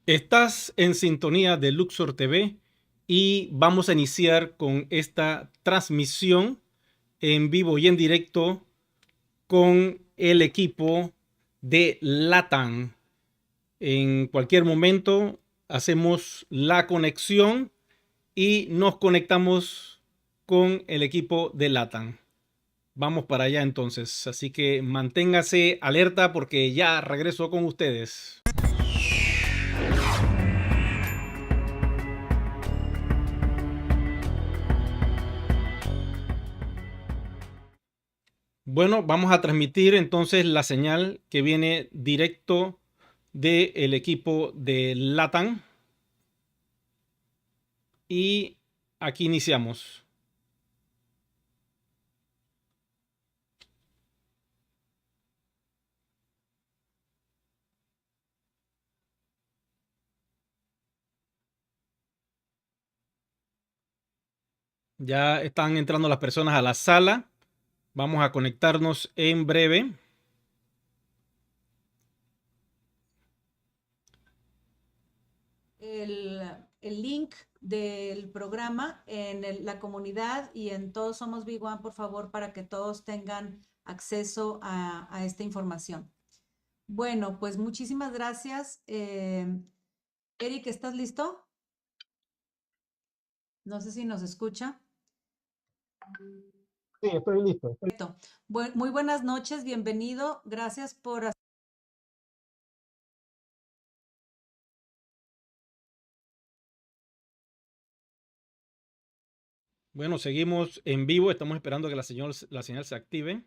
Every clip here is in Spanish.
Estás en sintonía de Luxor TV y vamos a iniciar con esta transmisión en vivo y en directo con el equipo de LATAM. En cualquier momento hacemos la conexión y nos conectamos con el equipo de LATAM. Vamos para allá entonces, así que manténgase alerta porque ya regreso con ustedes. Bueno, vamos a transmitir entonces la señal que viene directo del equipo de LATAM. Y aquí iniciamos. Ya están entrando las personas a la sala. Vamos a conectarnos en breve. El link del programa en la comunidad y en Todos Somos Big One, por favor, para que todos tengan acceso a esta información. Bueno, pues muchísimas gracias. Eric, ¿estás listo? No sé si nos escucha. Sí, estoy listo. Perfecto. Muy buenas noches, bienvenido. Gracias por Bueno, seguimos en vivo. Estamos esperando que la señal se active.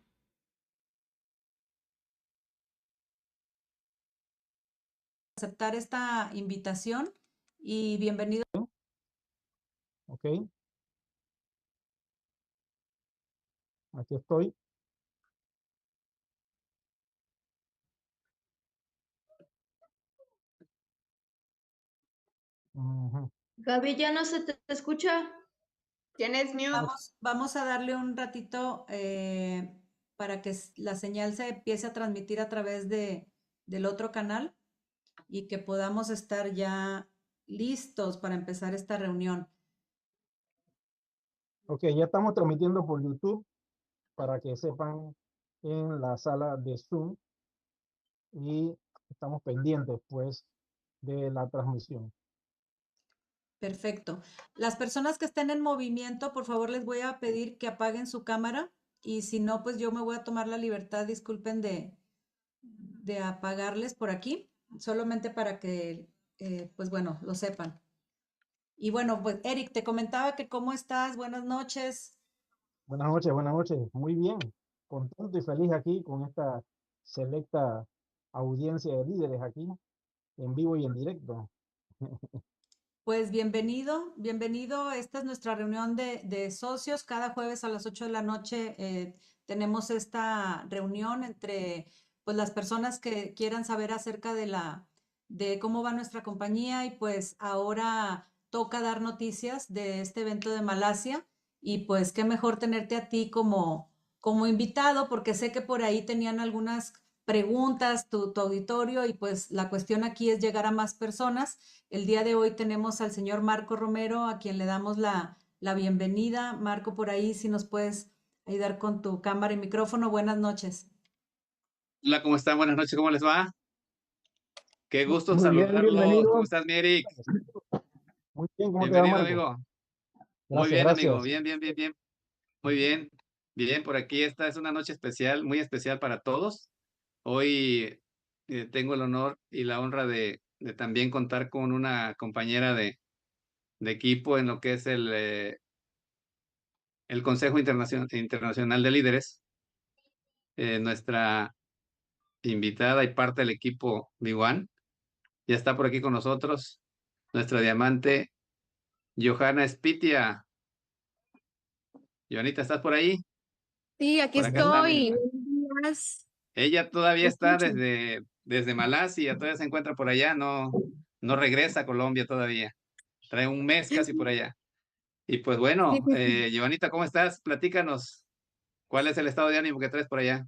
aceptar esta invitación y bienvenido. Ok, aquí estoy. Ujú. Gaby, ya no se te escucha. Tienes mute. Vamos a darle un ratito para que la señal se empiece a transmitir a través del otro canal y que podamos estar ya listos para empezar esta reunión. Ok, ya estamos transmitiendo por YouTube para que sepan en la sala de Zoom y estamos pendientes pues de la transmisión. Perfecto. Las personas que estén en movimiento, por favor, les voy a pedir que apaguen su cámara y si no, pues yo me voy a tomar la libertad, disculpen, de apagarles por aquí, solamente para que, pues bueno, lo sepan. Y bueno, pues Eric, te comentaba que cómo estás, buenas noches. Buenas noches, buenas noches. Muy bien, contento y feliz aquí con esta selecta audiencia de líderes aquí en vivo y en directo. Pues bienvenido, bienvenido. Esta es nuestra reunión de socios. Cada jueves a las 8 de la noche tenemos esta reunión entre pues, las personas que quieran saber acerca de cómo va nuestra compañía y pues ahora toca dar noticias de este evento de Malasia y pues qué mejor tenerte a ti como invitado porque sé que por ahí tenían algunas preguntas tu auditorio y pues la cuestión aquí es llegar a más personas. El día de hoy tenemos al señor Marco Romero, a quien le damos la bienvenida. Marco, por ahí, si nos puedes ayudar con tu cámara y micrófono. Buenas noches. Hola, ¿cómo están? Buenas noches, ¿cómo les va? Qué gusto Muy bien, saludarlos. ¿Cómo bienvenido. estás, mi Eric? Muy bien, ¿cómo te va, Bienvenido, Marco? amigo. Muy Gracias, bien, amigo. gracias. Bien, bien, bien, bien. Muy bien. Bien, por aquí esta es una noche especial, muy especial para todos. Hoy tengo el honor y la honra de también contar con una compañera de equipo en lo que es el Consejo Internacional de Líderes. Nuestra invitada y parte del equipo de Iguan. Ya está por aquí con nosotros nuestra diamante Johanna Spitia. Johanita, ¿estás por ahí? Sí, aquí Por acá está, estoy. mírenla. Buenos días. Ella todavía ¿Me está escuchan? desde Malasia, todavía se encuentra por allá, no regresa a Colombia todavía. Trae un mes casi por allá. Y pues Sí, bueno, sí, sí. Johanita, ¿cómo estás? Platícanos, ¿cuál es el estado de ánimo que traes por allá?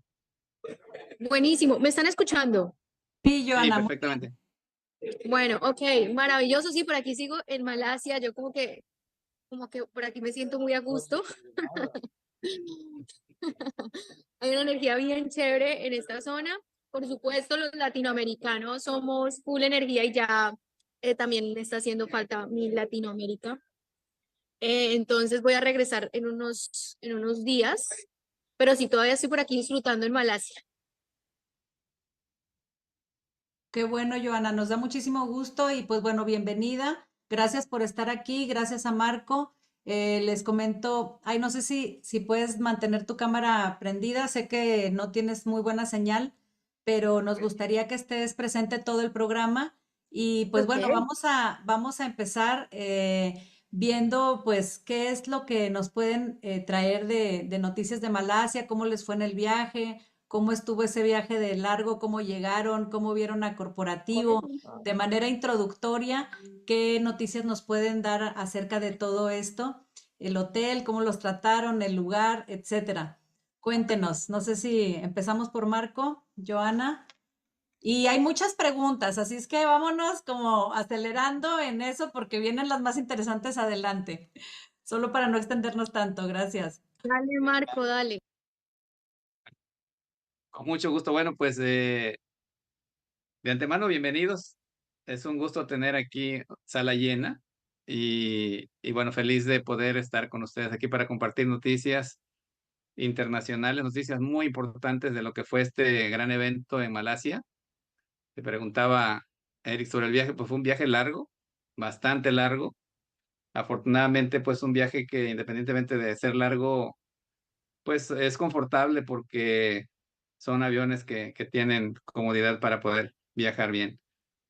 Buenísimo. ¿Me están escuchando? Sí, Sí, Joana, muy bien. perfectamente. Bueno, ok, maravilloso. Sí, por aquí sigo en Malasia. Yo como que por aquí me siento muy a gusto. Hay una energía bien chévere en esta zona. Por supuesto, los latinoamericanos somos full energía y ya también está haciendo falta mi Latinoamérica. Entonces voy a regresar en unos días, pero sí, todavía estoy por aquí disfrutando en Malasia. Qué bueno, Joana, nos da muchísimo gusto y pues bueno, bienvenida. Gracias por estar aquí, gracias a Marco. Les comento, ay, no sé si puedes mantener tu cámara prendida, sé que no tienes muy buena señal, pero nos gustaría que estés presente todo el programa y pues Ok. bueno, vamos a empezar viendo pues qué es lo que nos pueden traer de noticias de Malasia, cómo les fue en el viaje, cómo estuvo ese viaje de largo, cómo llegaron, cómo vieron a Corporativo, de manera introductoria, qué noticias nos pueden dar acerca de todo esto, el hotel, cómo los trataron, el lugar, etcétera. Cuéntenos, no sé si empezamos por Marco, Joana. Y hay muchas preguntas, así es que vámonos como acelerando en eso porque vienen las más interesantes adelante. Solo para no extendernos tanto, gracias. Dale, Marco, dale. Con mucho gusto. Bueno, pues de antemano, bienvenidos. Es un gusto tener aquí sala llena y bueno, feliz de poder estar con ustedes aquí para compartir noticias internacionales, noticias muy importantes de lo que fue este gran evento en Malasia. Te preguntaba, Eric, sobre el viaje, pues fue un viaje largo, bastante largo. Afortunadamente, pues un viaje que independientemente de ser largo, pues es confortable porque son aviones que tienen comodidad para poder viajar bien.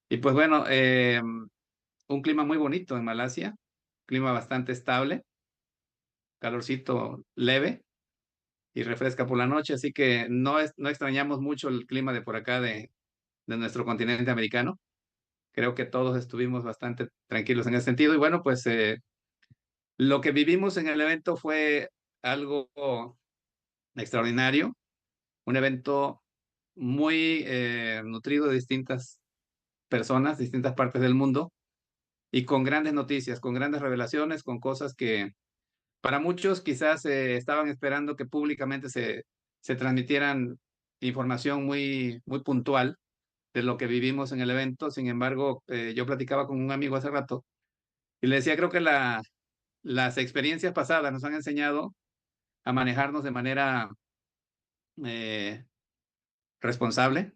Y pues bueno, un clima muy bonito en Malasia, clima bastante estable, calorcito leve y refresca por la noche, así que no extrañamos mucho el clima de por acá de nuestro continente americano. Creo que todos estuvimos bastante tranquilos en ese sentido. Y bueno, pues lo que vivimos en el evento fue algo extraordinario, un evento muy nutrido de distintas personas, distintas partes del mundo y con grandes noticias, con grandes revelaciones, con cosas que para muchos quizás estaban esperando que públicamente se transmitieran información muy puntual de lo que vivimos en el evento. Sin embargo, yo platicaba con un amigo hace rato y le decía, creo que las experiencias pasadas nos han enseñado a manejarnos de manera eh, responsable,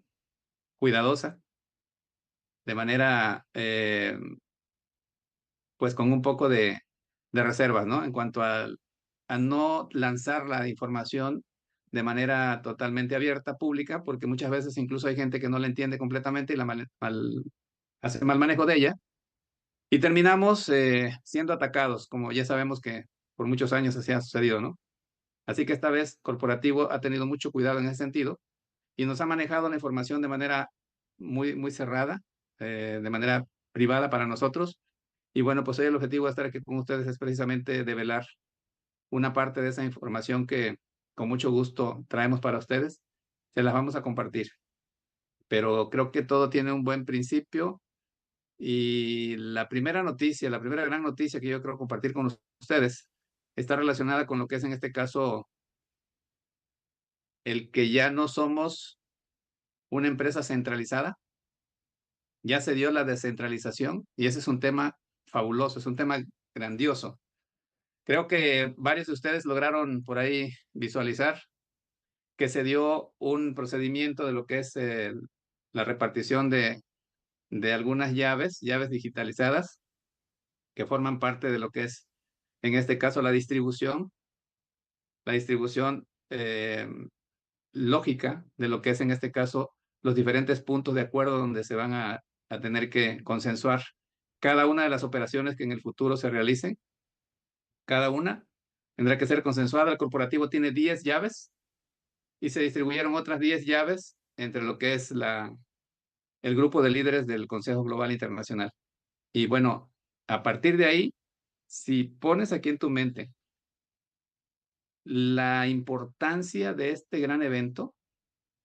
cuidadosa, de manera pues con un poco de reservas, ¿no? En cuanto a no lanzar la información de manera totalmente abierta, pública, porque muchas veces incluso hay gente que no la entiende completamente y hace mal manejo de ella. Y terminamos siendo atacados, como ya sabemos que por muchos años así ha sucedido, ¿no? Así que esta vez Corporativo ha tenido mucho cuidado en ese sentido y nos ha manejado la información de manera muy cerrada, de manera privada para nosotros. Y bueno, pues hoy el objetivo de estar aquí con ustedes es precisamente develar una parte de esa información que con mucho gusto traemos para ustedes. Se las vamos a compartir. Pero creo que todo tiene un buen principio y la primera noticia, la primera gran noticia que yo creo compartir con ustedes está relacionada con lo que es en este caso el que ya no somos una empresa centralizada, ya se dio la descentralización y ese es un tema fabuloso, es un tema grandioso. Creo que varios de ustedes lograron por ahí visualizar que se dio un procedimiento de lo que es la repartición de algunas llaves digitalizadas que forman parte de lo que es, en este caso, la distribución lógica de lo que es, en este caso, los diferentes puntos de acuerdo donde se van a tener que consensuar cada una de las operaciones que en el futuro se realicen. Cada una tendrá que ser consensuada. El corporativo tiene 10 llaves y se distribuyeron otras 10 llaves entre lo que es el grupo de líderes del Consejo Global Internacional. Y bueno, a partir de ahí, si pones aquí en tu mente la importancia de este gran evento,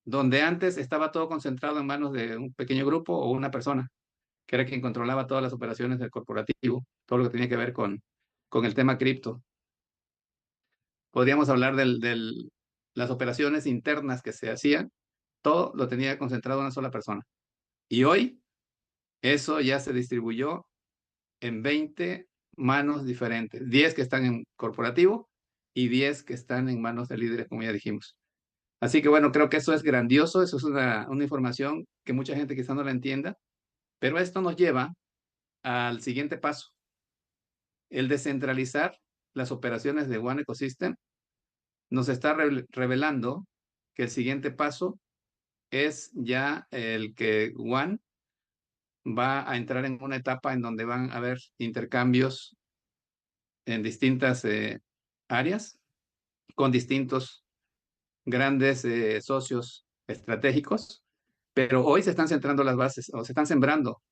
donde antes estaba todo concentrado en manos de un pequeño grupo o una persona, que era quien controlaba todas las operaciones del corporativo, todo lo que tenía que ver con el tema cripto. Podríamos hablar de las operaciones internas que se hacían, todo lo tenía concentrado una sola persona. Y hoy eso ya se distribuyó en 20 manos diferentes, 10 que están en corporativo y 10 que están en manos de líderes, como ya dijimos. Así que bueno, creo que eso es grandioso, eso es una información que mucha gente quizá no la entienda, pero esto nos lleva al siguiente paso, el descentralizar las operaciones de One Ecosystem. Nos está revelando que el siguiente paso es ya el que One va a entrar en una etapa en donde van a haber intercambios en distintas áreas con distintos grandes socios estratégicos, pero hoy se están centrando las bases o se están sembrando,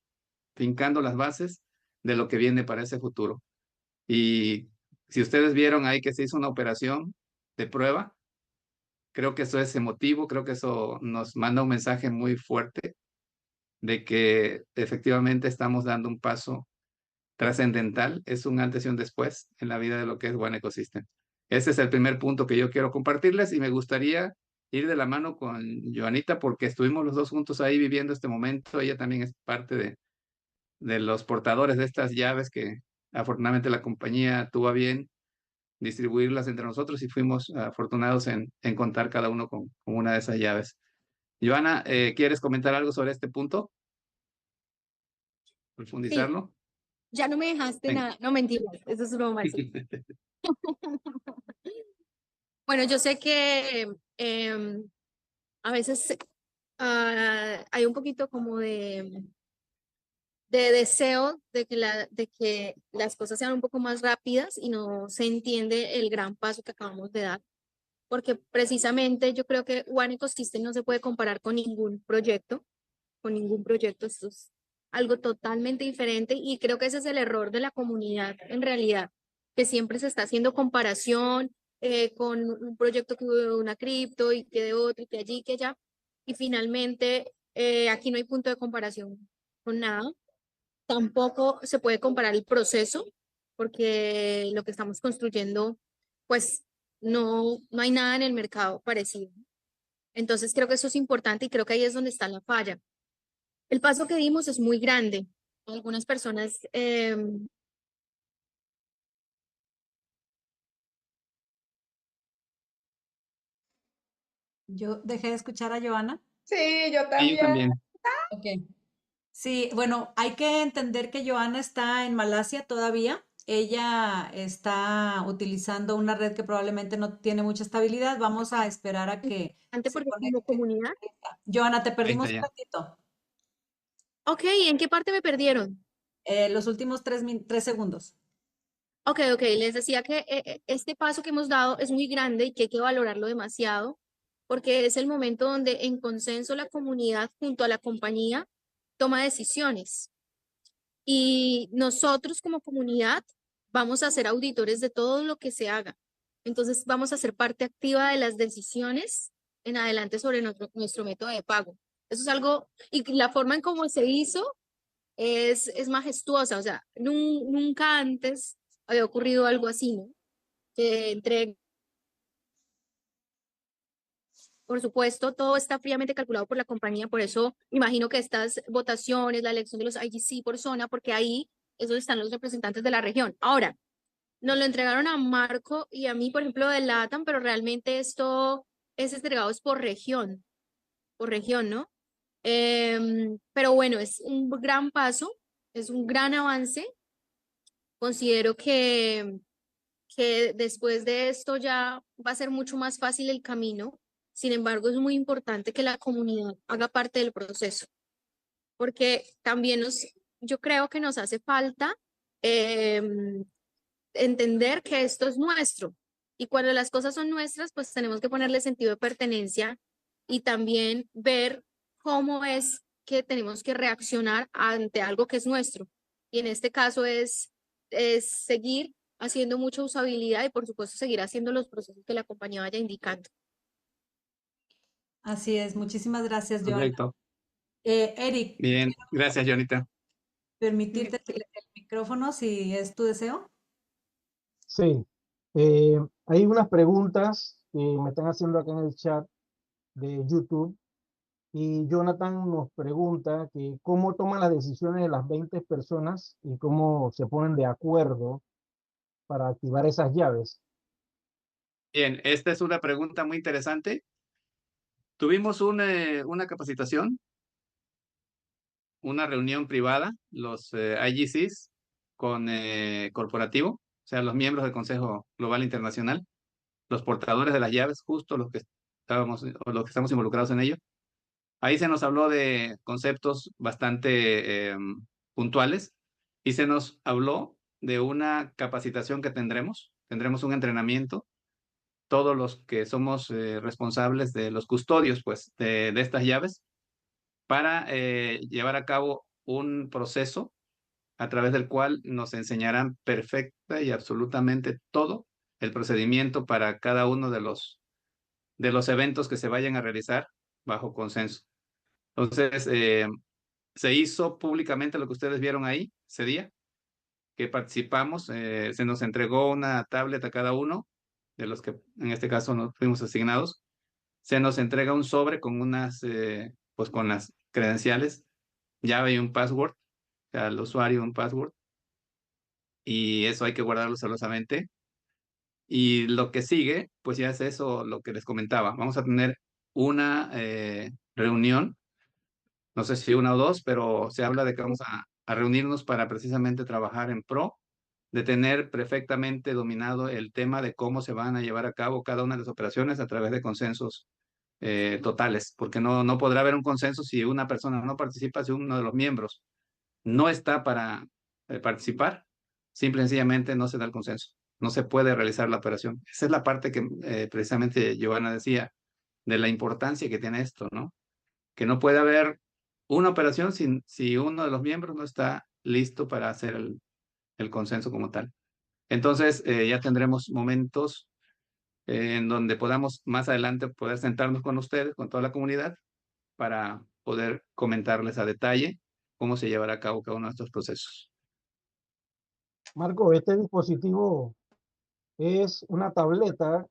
fincando las bases de lo que viene para ese futuro. Y si ustedes vieron ahí que se hizo una operación de prueba, creo que eso es emotivo, creo que eso nos manda un mensaje muy fuerte de que efectivamente estamos dando un paso trascendental, es un antes y un después en la vida de lo que es One Ecosystem. Ese es el primer punto que yo quiero compartirles y me gustaría ir de la mano con Joanita porque estuvimos los dos juntos ahí viviendo este momento. Ella también es parte de los portadores de estas llaves que afortunadamente la compañía tuvo a bien distribuirlas entre nosotros y fuimos afortunados en contar cada uno con una de esas llaves. Joana, ¿quieres comentar algo sobre este punto? Sí, ¿Profundizarlo? ya no me dejaste Venga. nada. No, mentira, eso es broma. Sí. Bueno, yo sé que a veces hay un poquito como de deseo de que las cosas sean un poco más rápidas y no se entiende el gran paso que acabamos de dar. Porque precisamente yo creo que One Ecosystem no se puede comparar con ningún proyecto, esto es algo totalmente diferente y creo que ese es el error de la comunidad en realidad, que siempre se está haciendo comparación con un proyecto que hubo de una cripto y que de otro y que allí, que allá, y finalmente aquí no hay punto de comparación con nada. Tampoco se puede comparar el proceso porque lo que estamos construyendo, pues no hay nada en el mercado parecido. Entonces creo que eso es importante y creo que ahí es donde está la falla. El paso que dimos es muy grande. Algunas personas Yo dejé de escuchar a Joana. Sí, yo Y yo también. también. Ok. Sí, bueno, hay que entender que Joana está en Malasia todavía. Ella está utilizando una red que probablemente no tiene mucha estabilidad. Vamos a esperar a que antes se porque como conecte. comunidad. Joana, te Ahí está perdimos un ya. ratito. Ok, ¿en qué parte me perdieron? Los últimos 3 segundos. Ok, les decía que este paso que hemos dado es muy grande y que hay que valorarlo demasiado, porque es el momento donde en consenso la comunidad junto a la compañía toma decisiones. Y nosotros como comunidad vamos a ser auditores de todo lo que se haga. Entonces vamos a ser parte activa de las decisiones en adelante sobre nuestro método de pago. Eso es algo, y la forma en cómo se hizo es majestuosa, o sea, nunca antes había ocurrido algo así, ¿no? Que entre, por supuesto, todo está fríamente calculado por la compañía, por eso imagino que estas votaciones, la elección de los IGC por zona, porque ahí es donde están los representantes de la región. Ahora, nos lo entregaron a Marco y a mí, por ejemplo, de LATAM, pero realmente esto es entregado es por región, ¿no? Pero bueno, es un gran paso, es un gran avance. Considero que después de esto ya va a ser mucho más fácil el camino. Sin embargo, es muy importante que la comunidad haga parte del proceso, porque también yo creo que nos hace falta entender que esto es nuestro. Y cuando las cosas son nuestras, pues tenemos que ponerle sentido de pertenencia y también ver cómo es que tenemos que reaccionar ante algo que es nuestro. Y en este caso es seguir haciendo mucha usabilidad y por supuesto seguir haciendo los procesos que la compañía vaya indicando. Así es. Muchísimas gracias, Joana. Correcto. Eric, Bien, gracias, Jonita. permitirte el micrófono si es tu deseo. Sí, hay unas preguntas que me están haciendo acá en el chat de YouTube y Jonathan nos pregunta que cómo toman las decisiones de las 20 personas y cómo se ponen de acuerdo para activar esas llaves. Bien, esta es una pregunta muy interesante. Tuvimos una capacitación, una reunión privada, los IGCs con corporativo, o sea, los miembros del Consejo Global Internacional, los portadores de las llaves, justo los que estábamos o los que estamos involucrados en ello. Ahí se nos habló de conceptos bastante puntuales y se nos habló de una capacitación que tendremos. Tendremos un entrenamiento, todos los que somos responsables de los custodios, pues, de estas llaves, para llevar a cabo un proceso a través del cual nos enseñarán perfecta y absolutamente todo el procedimiento para cada uno de los eventos que se vayan a realizar bajo consenso. Entonces, se hizo públicamente lo que ustedes vieron ahí ese día, que participamos. Se nos entregó una tablet a cada uno de los que en este caso nos fuimos asignados. Se nos entrega un sobre con pues con las credenciales, llave y un password, o sea, al usuario un password, y eso hay que guardarlo celosamente. Y lo que sigue, pues ya es eso lo que les comentaba. Vamos a tener una reunión, no sé si una o dos, pero se habla de que vamos a reunirnos para precisamente trabajar en pro de tener perfectamente dominado el tema de cómo se van a llevar a cabo cada una de las operaciones a través de consensos totales, porque no podrá haber un consenso si una persona no participa, si uno de los miembros no está para participar, simple y sencillamente no se da el consenso, no se puede realizar la operación. Esa es la parte que precisamente Giovanna decía, de la importancia que tiene esto, ¿no? Que no puede haber una operación si uno de los miembros no está listo para hacer el consenso como tal. Entonces, ya tendremos momentos en donde podamos más adelante poder sentarnos con ustedes, con toda la comunidad, para poder comentarles a detalle cómo se llevará a cabo cada uno de estos procesos. Marco, este dispositivo es una tableta,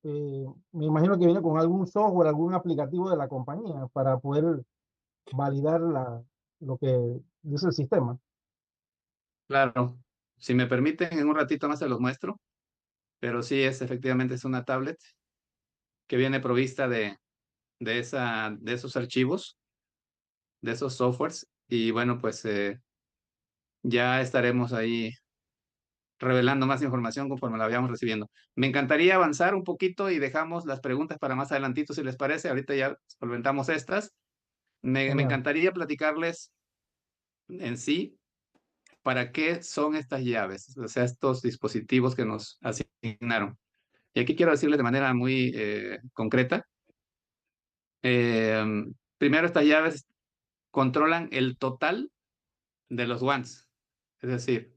me imagino que viene con algún software, algún aplicativo de la compañía para poder validar lo que dice el sistema. Claro, si me permiten, en un ratito más se los muestro, pero sí efectivamente es una tablet que viene provista de esos archivos, de esos softwares, y bueno, pues ya estaremos ahí revelando más información conforme la vayamos recibiendo. Me encantaría avanzar un poquito y dejamos las preguntas para más adelantito, si les parece. Ahorita ya solventamos estas. Me Genial. encantaría platicarles en sí para qué son estas llaves, o sea, estos dispositivos que nos asignaron. Y aquí quiero decirles de manera muy concreta. eh, Primero, estas llaves controlan el total de los WANs, es decir,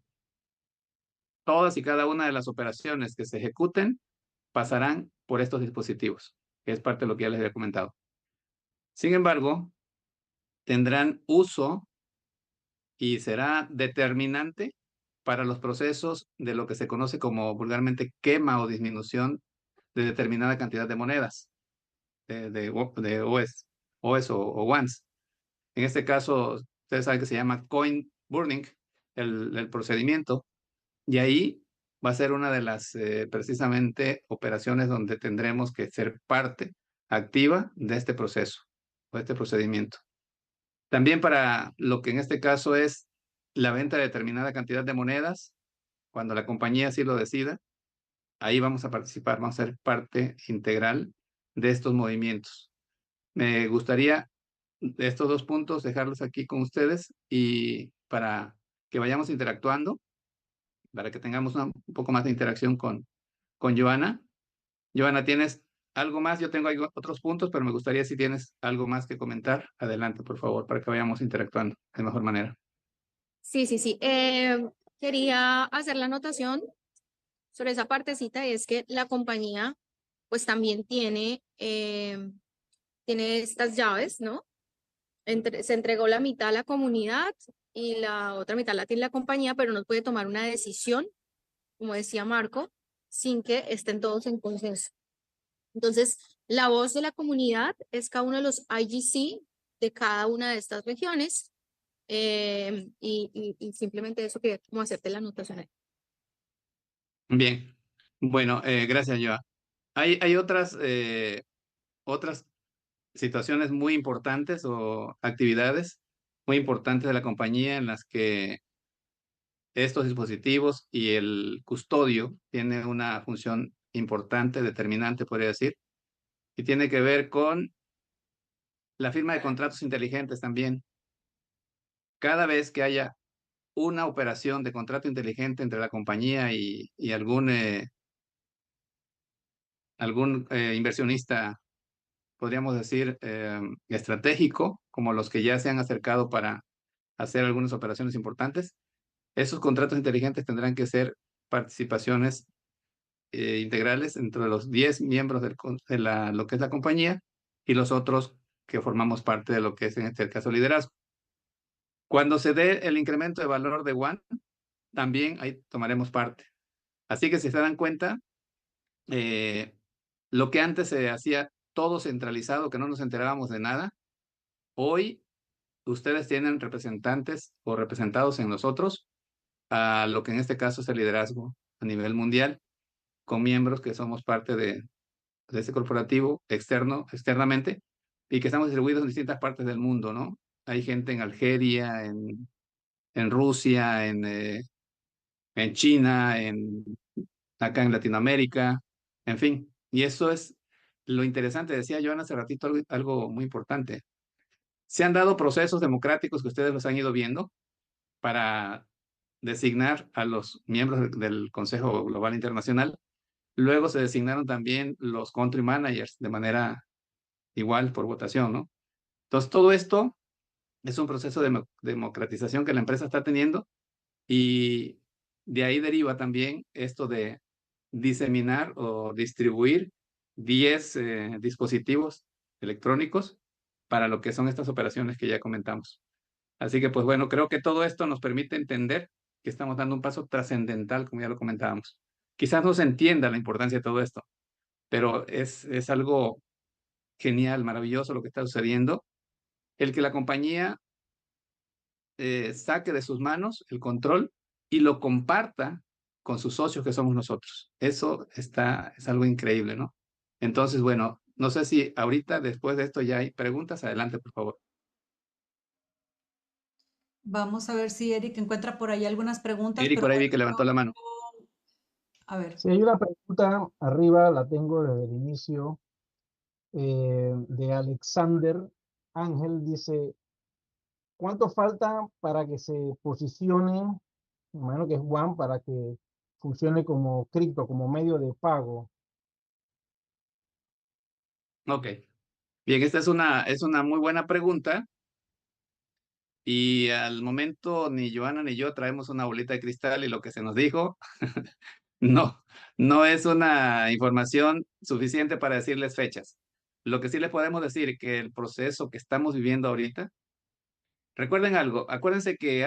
todas y cada una de las operaciones que se ejecuten pasarán por estos dispositivos, que es parte de lo que ya les había comentado. Sin embargo, tendrán uso y será determinante para los procesos de lo que se conoce como vulgarmente quema o disminución de determinada cantidad de monedas, de OS o WANs. En este caso, ustedes saben que se llama coin burning, el procedimiento, y ahí va a ser una de las precisamente operaciones donde tendremos que ser parte activa de este proceso o este procedimiento. También para lo que en este caso es la venta de determinada cantidad de monedas, cuando la compañía así lo decida, ahí vamos a participar, vamos a ser parte integral de estos movimientos. Me gustaría estos dos puntos dejarlos aquí con ustedes y para que vayamos interactuando, para que tengamos un poco más de interacción con Joana. Joana, ¿tienes algo más? Yo tengo otros puntos, pero me gustaría si tienes algo más que comentar. Adelante, por favor, para que vayamos interactuando de mejor manera. Sí, sí, sí. Quería hacer la anotación sobre esa partecita, y es que la compañía pues también tiene estas llaves, ¿no? se entregó la mitad a la comunidad y la otra mitad la tiene la compañía, pero no puede tomar una decisión, como decía Marco, sin que estén todos en consenso. Entonces, la voz de la comunidad es cada uno de los IGC de cada una de estas regiones, y simplemente eso quería como hacerte la anotación ahí. Bien. Bueno, gracias, Joa. Hay otras situaciones muy importantes o actividades muy importantes de la compañía en las que estos dispositivos y el custodio tienen una función importante, determinante, podría decir, y tiene que ver con la firma de contratos inteligentes también. Cada vez que haya una operación de contrato inteligente entre la compañía y algún inversionista, podríamos decir, estratégico, como los que ya se han acercado para hacer algunas operaciones importantes, esos contratos inteligentes tendrán que ser participaciones integrales entre los 10 miembros lo que es la compañía y los otros que formamos parte de lo que es en este caso liderazgo. Cuando se dé el incremento de valor de One, también ahí tomaremos parte. Así que si se dan cuenta, lo que antes se hacía todo centralizado, que no nos enterábamos de nada, hoy ustedes tienen representantes o representados en nosotros a lo que en este caso es el liderazgo a nivel mundial, con miembros que somos parte de este corporativo externamente, y que estamos distribuidos en distintas partes del mundo, ¿no? Hay gente en Algeria, en Rusia, en China, acá en Latinoamérica, en fin. Y eso es lo interesante. Decía Joan hace ratito algo muy importante. Se han dado procesos democráticos que ustedes los han ido viendo para designar a los miembros del Consejo Global Internacional. Luego se designaron también los country managers de manera igual por votación, ¿no? Entonces, todo esto es un proceso de democratización que la empresa está teniendo, y de ahí deriva también esto de diseminar o distribuir 10 dispositivos electrónicos para lo que son estas operaciones que ya comentamos. Así que, pues bueno, creo que todo esto nos permite entender que estamos dando un paso trascendental, como ya lo comentábamos. Quizás no se entienda la importancia de todo esto, pero es algo genial, maravilloso lo que está sucediendo. El que la compañía saque de sus manos el control y lo comparta con sus socios que somos nosotros. Eso es algo increíble, ¿no? Entonces, bueno, no sé si ahorita, después de esto, ya hay preguntas. Adelante, por favor. Vamos a ver si Eric encuentra por ahí algunas preguntas, Eric, pero por ahí vi bueno, que levantó la mano. a ver. Si hay una pregunta arriba, la tengo desde el inicio, de Alexander Ángel, dice, ¿cuánto falta para que se posicione, me imagino que es One, para que funcione como cripto, como medio de pago? Ok. Bien, esta es una muy buena pregunta. Y al momento ni Joana ni yo traemos una bolita de cristal, y lo que se nos dijo, no es una información suficiente para decirles fechas. Lo que sí les podemos decir que el proceso que estamos viviendo ahorita, recuerden algo, acuérdense que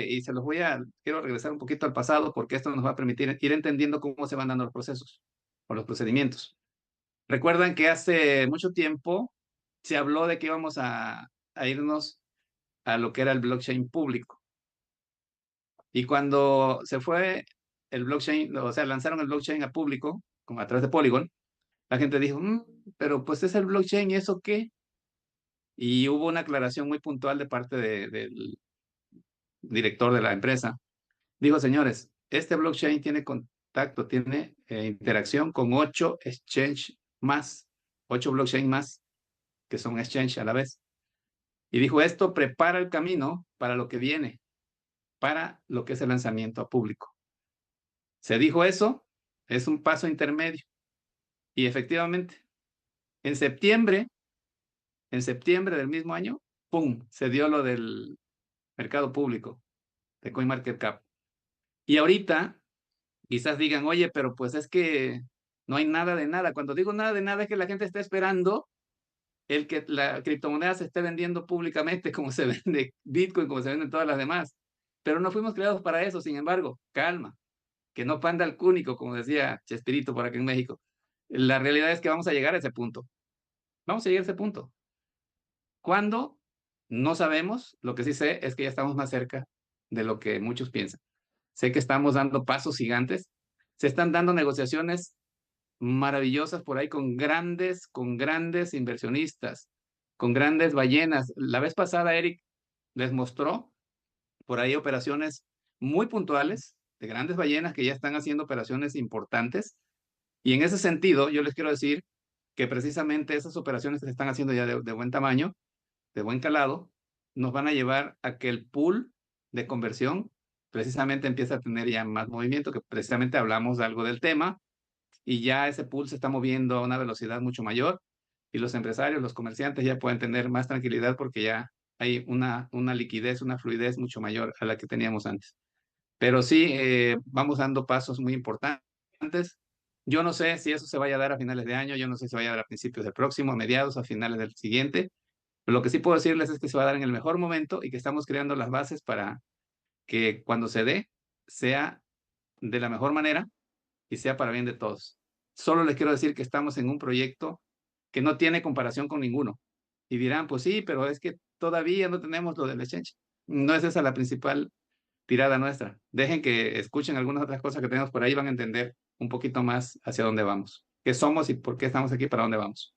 y quiero regresar un poquito al pasado porque esto nos va a permitir ir entendiendo cómo se van dando los procesos o los procedimientos. Recuerdan que hace mucho tiempo se habló de que íbamos a irnos a lo que era el blockchain público. Y cuando se fue el blockchain, o sea, lanzaron el blockchain a público, como a través de Polygon, la gente dijo, pero pues es el blockchain, ¿y eso qué? Y hubo una aclaración muy puntual de parte del director de la empresa. Dijo, señores, este blockchain tiene contacto, tiene interacción con 8 exchange más, 8 blockchain más, que son exchange a la vez. Y dijo, esto prepara el camino para lo que viene, para lo que es el lanzamiento a público. Se dijo eso, es un paso intermedio. Y efectivamente, en septiembre del mismo año, ¡pum!, se dio lo del mercado público de CoinMarketCap. Y ahorita, quizás digan, oye, pero pues es que no hay nada de nada. Cuando digo nada de nada es que la gente está esperando el que la criptomoneda se esté vendiendo públicamente como se vende Bitcoin, como se venden todas las demás. Pero no fuimos creados para eso, sin embargo, calma, que no panda el cúnico, como decía Chespirito por aquí en México. La realidad es que vamos a llegar a ese punto. Vamos a llegar a ese punto. ¿Cuándo? No sabemos. Lo que sí sé es que ya estamos más cerca de lo que muchos piensan. Sé que estamos dando pasos gigantes. Se están dando negociaciones maravillosas por ahí con grandes inversionistas, con grandes ballenas. La vez pasada, Eric les mostró por ahí operaciones muy puntuales de grandes ballenas que ya están haciendo operaciones importantes. Y en ese sentido, yo les quiero decir que precisamente esas operaciones que se están haciendo ya de buen tamaño, de buen calado, nos van a llevar a que el pool de conversión precisamente empiece a tener ya más movimiento, que precisamente hablamos de algo del tema, y ya ese pool se está moviendo a una velocidad mucho mayor, y los empresarios, los comerciantes ya pueden tener más tranquilidad porque ya hay una liquidez, una fluidez mucho mayor a la que teníamos antes. Pero sí, vamos dando pasos muy importantes. Yo no sé si eso se vaya a dar a finales de año, yo no sé si se vaya a dar a principios del próximo, a mediados, a finales del siguiente. Pero lo que sí puedo decirles es que se va a dar en el mejor momento y que estamos creando las bases para que cuando se dé sea de la mejor manera y sea para bien de todos. Solo les quiero decir que estamos en un proyecto que no tiene comparación con ninguno. Y dirán, pues sí, pero es que todavía no tenemos lo del exchange. No es esa la principal tirada nuestra. Dejen que escuchen algunas otras cosas que tenemos por ahí, van a entender un poquito más hacia dónde vamos, qué somos y por qué estamos aquí, para dónde vamos.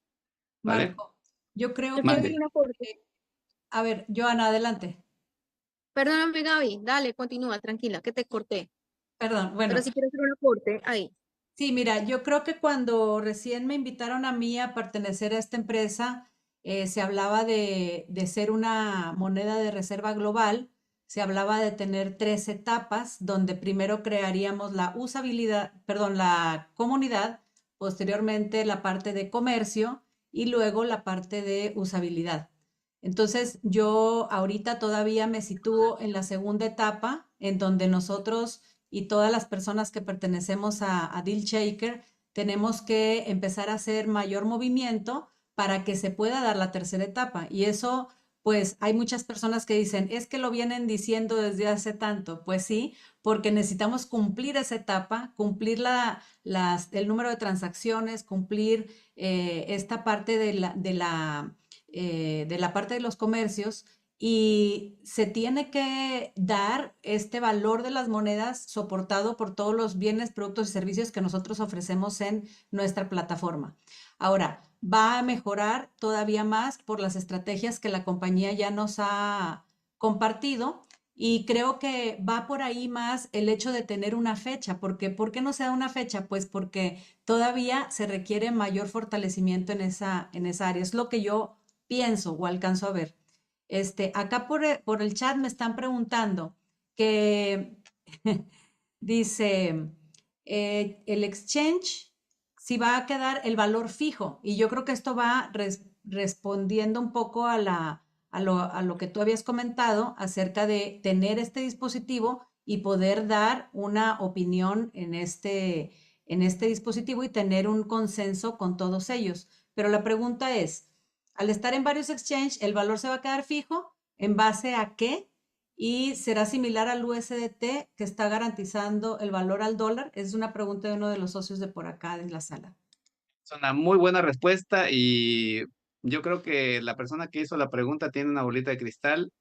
¿Vale? Marco, yo creo Yo quiero que, hacer un aporte. a ver, Joana, adelante. Perdóname, Gaby, dale, continúa, tranquila, que te corté. Perdón, Pero bueno, sí quiero hacer un aporte ahí. sí, mira, yo creo que cuando recién me invitaron a mí a pertenecer a esta empresa, se hablaba de ser una moneda de reserva global, se hablaba de tener 3 etapas, donde primero crearíamos la usabilidad, perdón, la comunidad, posteriormente la parte de comercio y luego la parte de usabilidad. Entonces, yo ahorita todavía me sitúo en la segunda etapa, en donde nosotros y todas las personas que pertenecemos a Deal Shaker tenemos que empezar a hacer mayor movimiento para que se pueda dar la tercera etapa. Y eso, pues hay muchas personas que dicen, es que lo vienen diciendo desde hace tanto. Pues sí, porque necesitamos cumplir esa etapa, cumplir el número de transacciones, cumplir esta parte de la parte de los comercios y se tiene que dar este valor de las monedas soportado por todos los bienes, productos y servicios que nosotros ofrecemos en nuestra plataforma. Ahora, va a mejorar todavía más por las estrategias que la compañía ya nos ha compartido y creo que va por ahí más el hecho de tener una fecha, porque ¿por qué no se da una fecha? Pues porque todavía se requiere mayor fortalecimiento en esa área. Es lo que yo pienso o alcanzo a ver. Acá por el chat me están preguntando que dice el exchange si va a quedar el valor fijo y yo creo que esto va respondiendo un poco a lo que tú habías comentado acerca de tener este dispositivo y poder dar una opinión en este dispositivo y tener un consenso con todos ellos. Pero la pregunta es, al estar en varios exchanges, ¿el valor se va a quedar fijo? ¿En base a qué? ¿Y será similar al USDT que está garantizando el valor al dólar? Es una pregunta de uno de los socios de por acá de la sala. Es una muy buena respuesta y yo creo que la persona que hizo la pregunta tiene una bolita de cristal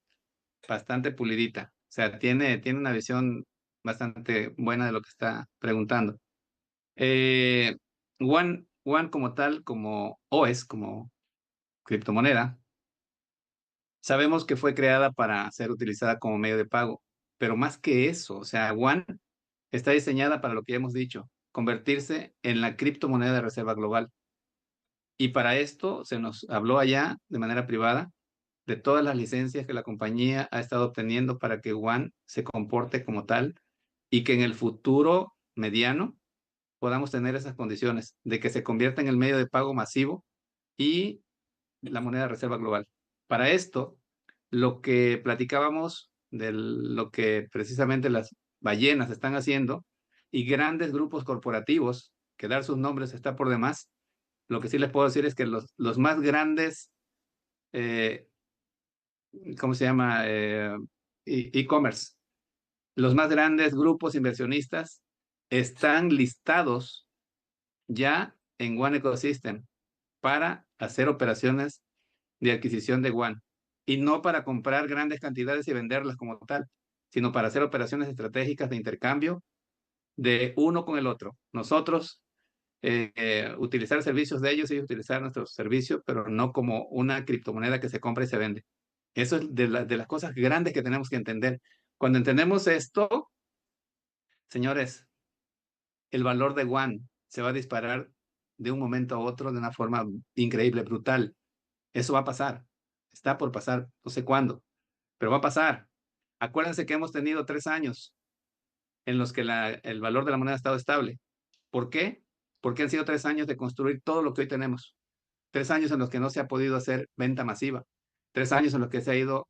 bastante pulidita. O sea, tiene una visión bastante buena de lo que está preguntando. Eh, One como tal, como OES, como criptomoneda, sabemos que fue creada para ser utilizada como medio de pago, pero más que eso, o sea, One está diseñada para lo que ya hemos dicho, convertirse en la criptomoneda de reserva global. Y para esto se nos habló allá de manera privada de todas las licencias que la compañía ha estado obteniendo para que One se comporte como tal y que en el futuro mediano podamos tener esas condiciones de que se convierta en el medio de pago masivo y la moneda de reserva global. Para esto, lo que platicábamos de lo que precisamente las ballenas están haciendo y grandes grupos corporativos, que dar sus nombres está por demás, lo que sí les puedo decir es que los más grandes eh, ¿cómo se llama? E-commerce. Los más grandes grupos inversionistas están listados ya en One Ecosystem para hacer operaciones de adquisición de One. Y no para comprar grandes cantidades y venderlas como tal, sino para hacer operaciones estratégicas de intercambio de uno con el otro. Nosotros utilizar servicios de ellos y utilizar nuestros servicios, pero no como una criptomoneda que se compra y se vende. Eso es de las cosas grandes que tenemos que entender. Cuando entendemos esto, señores, el valor de One se va a disparar de un momento a otro de una forma increíble, brutal. Eso va a pasar. Está por pasar, no sé cuándo, pero va a pasar. Acuérdense que hemos tenido 3 años en los que el valor de la moneda ha estado estable. ¿Por qué? Porque han sido 3 años de construir todo lo que hoy tenemos. 3 años en los que no se ha podido hacer venta masiva. 3 años en los que se ha ido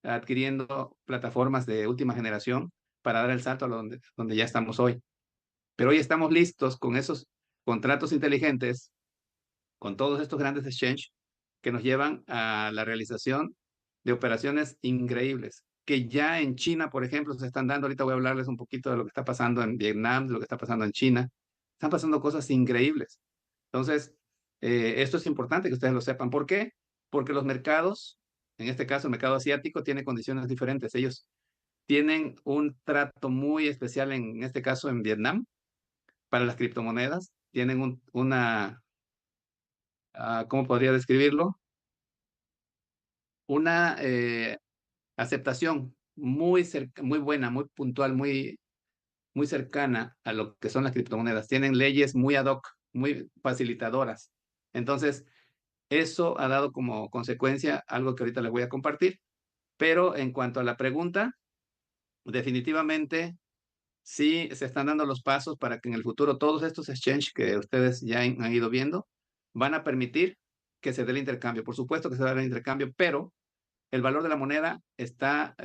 adquiriendo plataformas de última generación para dar el salto a donde ya estamos hoy. Pero hoy estamos listos con esos contratos inteligentes, con todos estos grandes exchanges que nos llevan a la realización de operaciones increíbles, que ya en China, por ejemplo, se están dando. Ahorita voy a hablarles un poquito de lo que está pasando en Vietnam, de lo que está pasando en China. Están pasando cosas increíbles. Entonces, esto es importante que ustedes lo sepan. ¿Por qué? Porque los mercados, en este caso el mercado asiático, tiene condiciones diferentes. Ellos tienen un trato muy especial, en este caso en Vietnam, para las criptomonedas. Tienen ¿cómo podría describirlo? Una aceptación muy buena, muy puntual, muy cercana a lo que son las criptomonedas. Tienen leyes muy ad hoc, muy facilitadoras. Entonces, eso ha dado como consecuencia algo que ahorita les voy a compartir. Pero en cuanto a la pregunta, definitivamente sí se están dando los pasos para que en el futuro todos estos exchanges que ustedes ya han ido viendo van a permitir que se dé el intercambio. Por supuesto que se dará el intercambio, pero el valor de la moneda está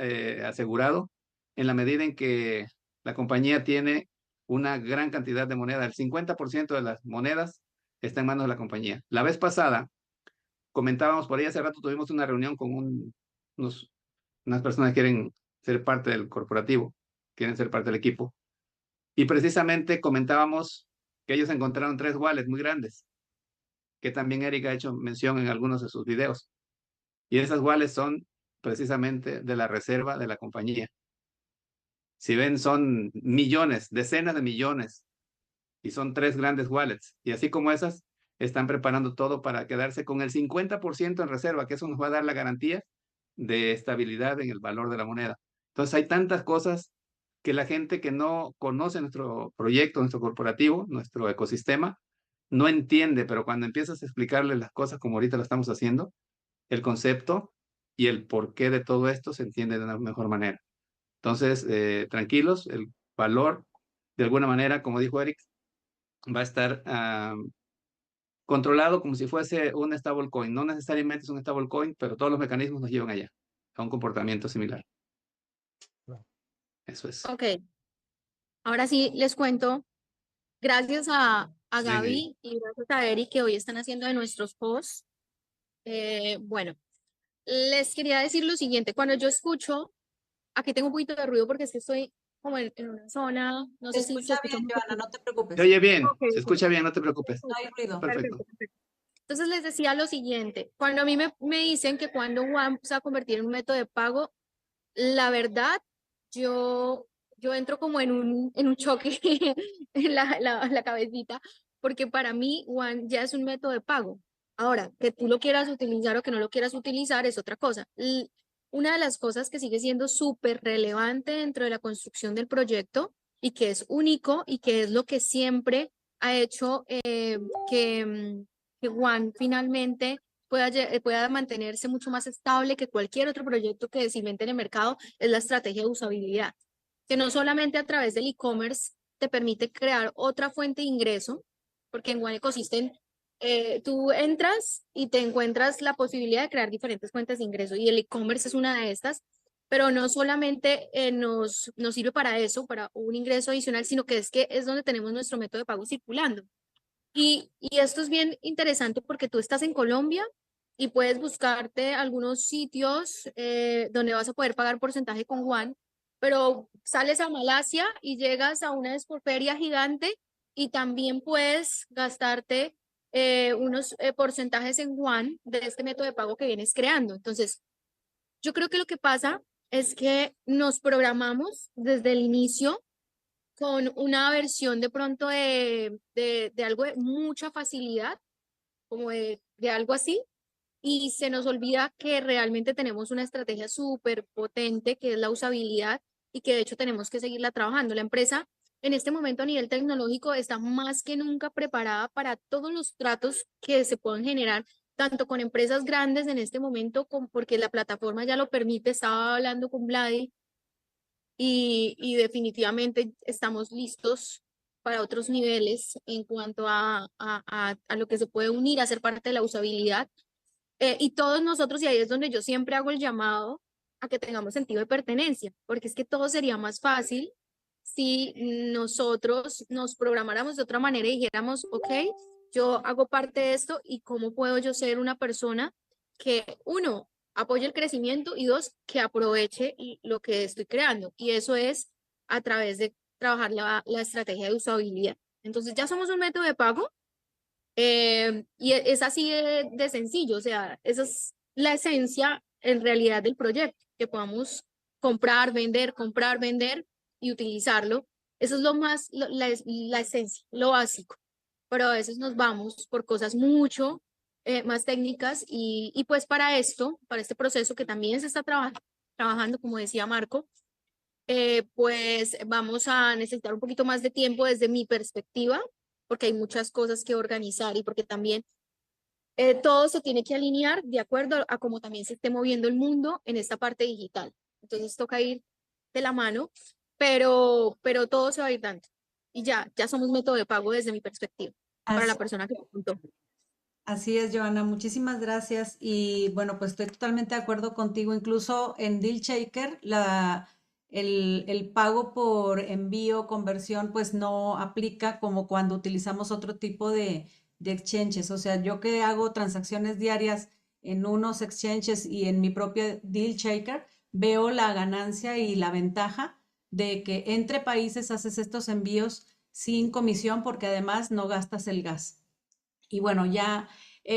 asegurado en la medida en que la compañía tiene una gran cantidad de moneda. El 50% de las monedas está en manos de la compañía. La vez pasada comentábamos por ahí, hace rato tuvimos una reunión con unas personas que quieren ser parte del corporativo, quieren ser parte del equipo. Y precisamente comentábamos que ellos encontraron 3 wallets muy grandes, que también Eric ha hecho mención en algunos de sus videos. Y esas wallets son precisamente de la reserva de la compañía. Si ven, son millones, decenas de millones, y son 3 grandes wallets. Y así como esas, están preparando todo para quedarse con el 50% en reserva, que eso nos va a dar la garantía de estabilidad en el valor de la moneda. Entonces hay tantas cosas que la gente que no conoce nuestro proyecto, nuestro corporativo, nuestro ecosistema, no entiende, pero cuando empiezas a explicarles las cosas como ahorita lo estamos haciendo, el concepto y el porqué de todo esto se entiende de una mejor manera. Entonces, tranquilos, el valor, de alguna manera, como dijo Eric, va a estar controlado como si fuese un stablecoin. No necesariamente es un stablecoin, pero todos los mecanismos nos llevan allá, a un comportamiento similar. Eso es. Ok, ahora sí les cuento, gracias a Sí. Gaby y gracias a Eric que hoy están haciendo de nuestros posts. Bueno, les quería decir lo siguiente, cuando yo escucho, aquí tengo un poquito de ruido porque es que estoy como en una zona, no Se sé si se escucha escucha bien, mucho. Joana, no te preocupes. Se oye bien, Ok, se escucha bien, no te preocupes. No hay ruido. Perfecto. perfecto. Entonces les decía lo siguiente, cuando a mí me dicen que cuando One se va a convertir en un método de pago, la verdad, yo entro como en un choque en la cabecita, porque para mí One ya es un método de pago. Ahora, que tú lo quieras utilizar o que no lo quieras utilizar es otra cosa. Una de las cosas que sigue siendo súper relevante dentro de la construcción del proyecto y que es único y que es lo que siempre ha hecho que One finalmente pueda mantenerse mucho más estable que cualquier otro proyecto que se invente en el mercado, es la estrategia de usabilidad, que no solamente a través del e-commerce te permite crear otra fuente de ingreso, porque en One Ecosystem tú entras y te encuentras la posibilidad de crear diferentes fuentes de ingreso y el e-commerce es una de estas, pero no solamente nos sirve para eso, para un ingreso adicional, sino que es donde tenemos nuestro método de pago circulando. Y esto es bien interesante porque tú estás en Colombia y puedes buscarte algunos sitios donde vas a poder pagar porcentaje con Juan, pero sales a Malasia y llegas a una expoferia gigante y también puedes gastarte unos porcentajes en Juan de este método de pago que vienes creando. Entonces, yo creo que lo que pasa es que nos programamos desde el inicio con una versión de pronto de algo de mucha facilidad, como de algo así, y se nos olvida que realmente tenemos una estrategia súper potente, que es la usabilidad, y que de hecho tenemos que seguirla trabajando. La empresa en este momento a nivel tecnológico está más que nunca preparada para todos los tratos que se puedan generar, tanto con empresas grandes en este momento, porque la plataforma ya lo permite. Estaba hablando con Vladi y definitivamente estamos listos para otros niveles en cuanto a lo que se puede unir a ser parte de la usabilidad. Y todos nosotros, y ahí es donde yo siempre hago el llamado a que tengamos sentido de pertenencia, porque es que todo sería más fácil si nosotros nos programáramos de otra manera y dijéramos, ok, yo hago parte de esto y cómo puedo yo ser una persona que, uno, apoye el crecimiento y dos, que aproveche lo que estoy creando. Y eso es a través de trabajar la estrategia de usabilidad. Entonces ya somos un método de pago y es así de sencillo, o sea, esa es la esencia en realidad del proyecto, que podamos comprar, vender y utilizarlo. Eso es lo más, la esencia, lo básico, pero a veces nos vamos por cosas mucho más técnicas y pues para esto, para este proceso que también se está trabajando, como decía Marco, pues vamos a necesitar un poquito más de tiempo desde mi perspectiva, porque hay muchas cosas que organizar y porque también todo se tiene que alinear de acuerdo a cómo también se esté moviendo el mundo en esta parte digital. Entonces toca ir de la mano, pero todo se va a ir dando. Y ya somos método de pago desde mi perspectiva, para la Así, persona que preguntó. así es, Joana, muchísimas gracias. Y bueno, pues estoy totalmente de acuerdo contigo. Incluso en Deal Shaker, el pago por envío, conversión, pues no aplica como cuando utilizamos otro tipo de exchanges. O sea, yo que hago transacciones diarias en unos exchanges y en mi propio Deal Shaker, veo la ganancia y la ventaja de que entre países haces estos envíos sin comisión porque además no gastas el gas. Y bueno, ya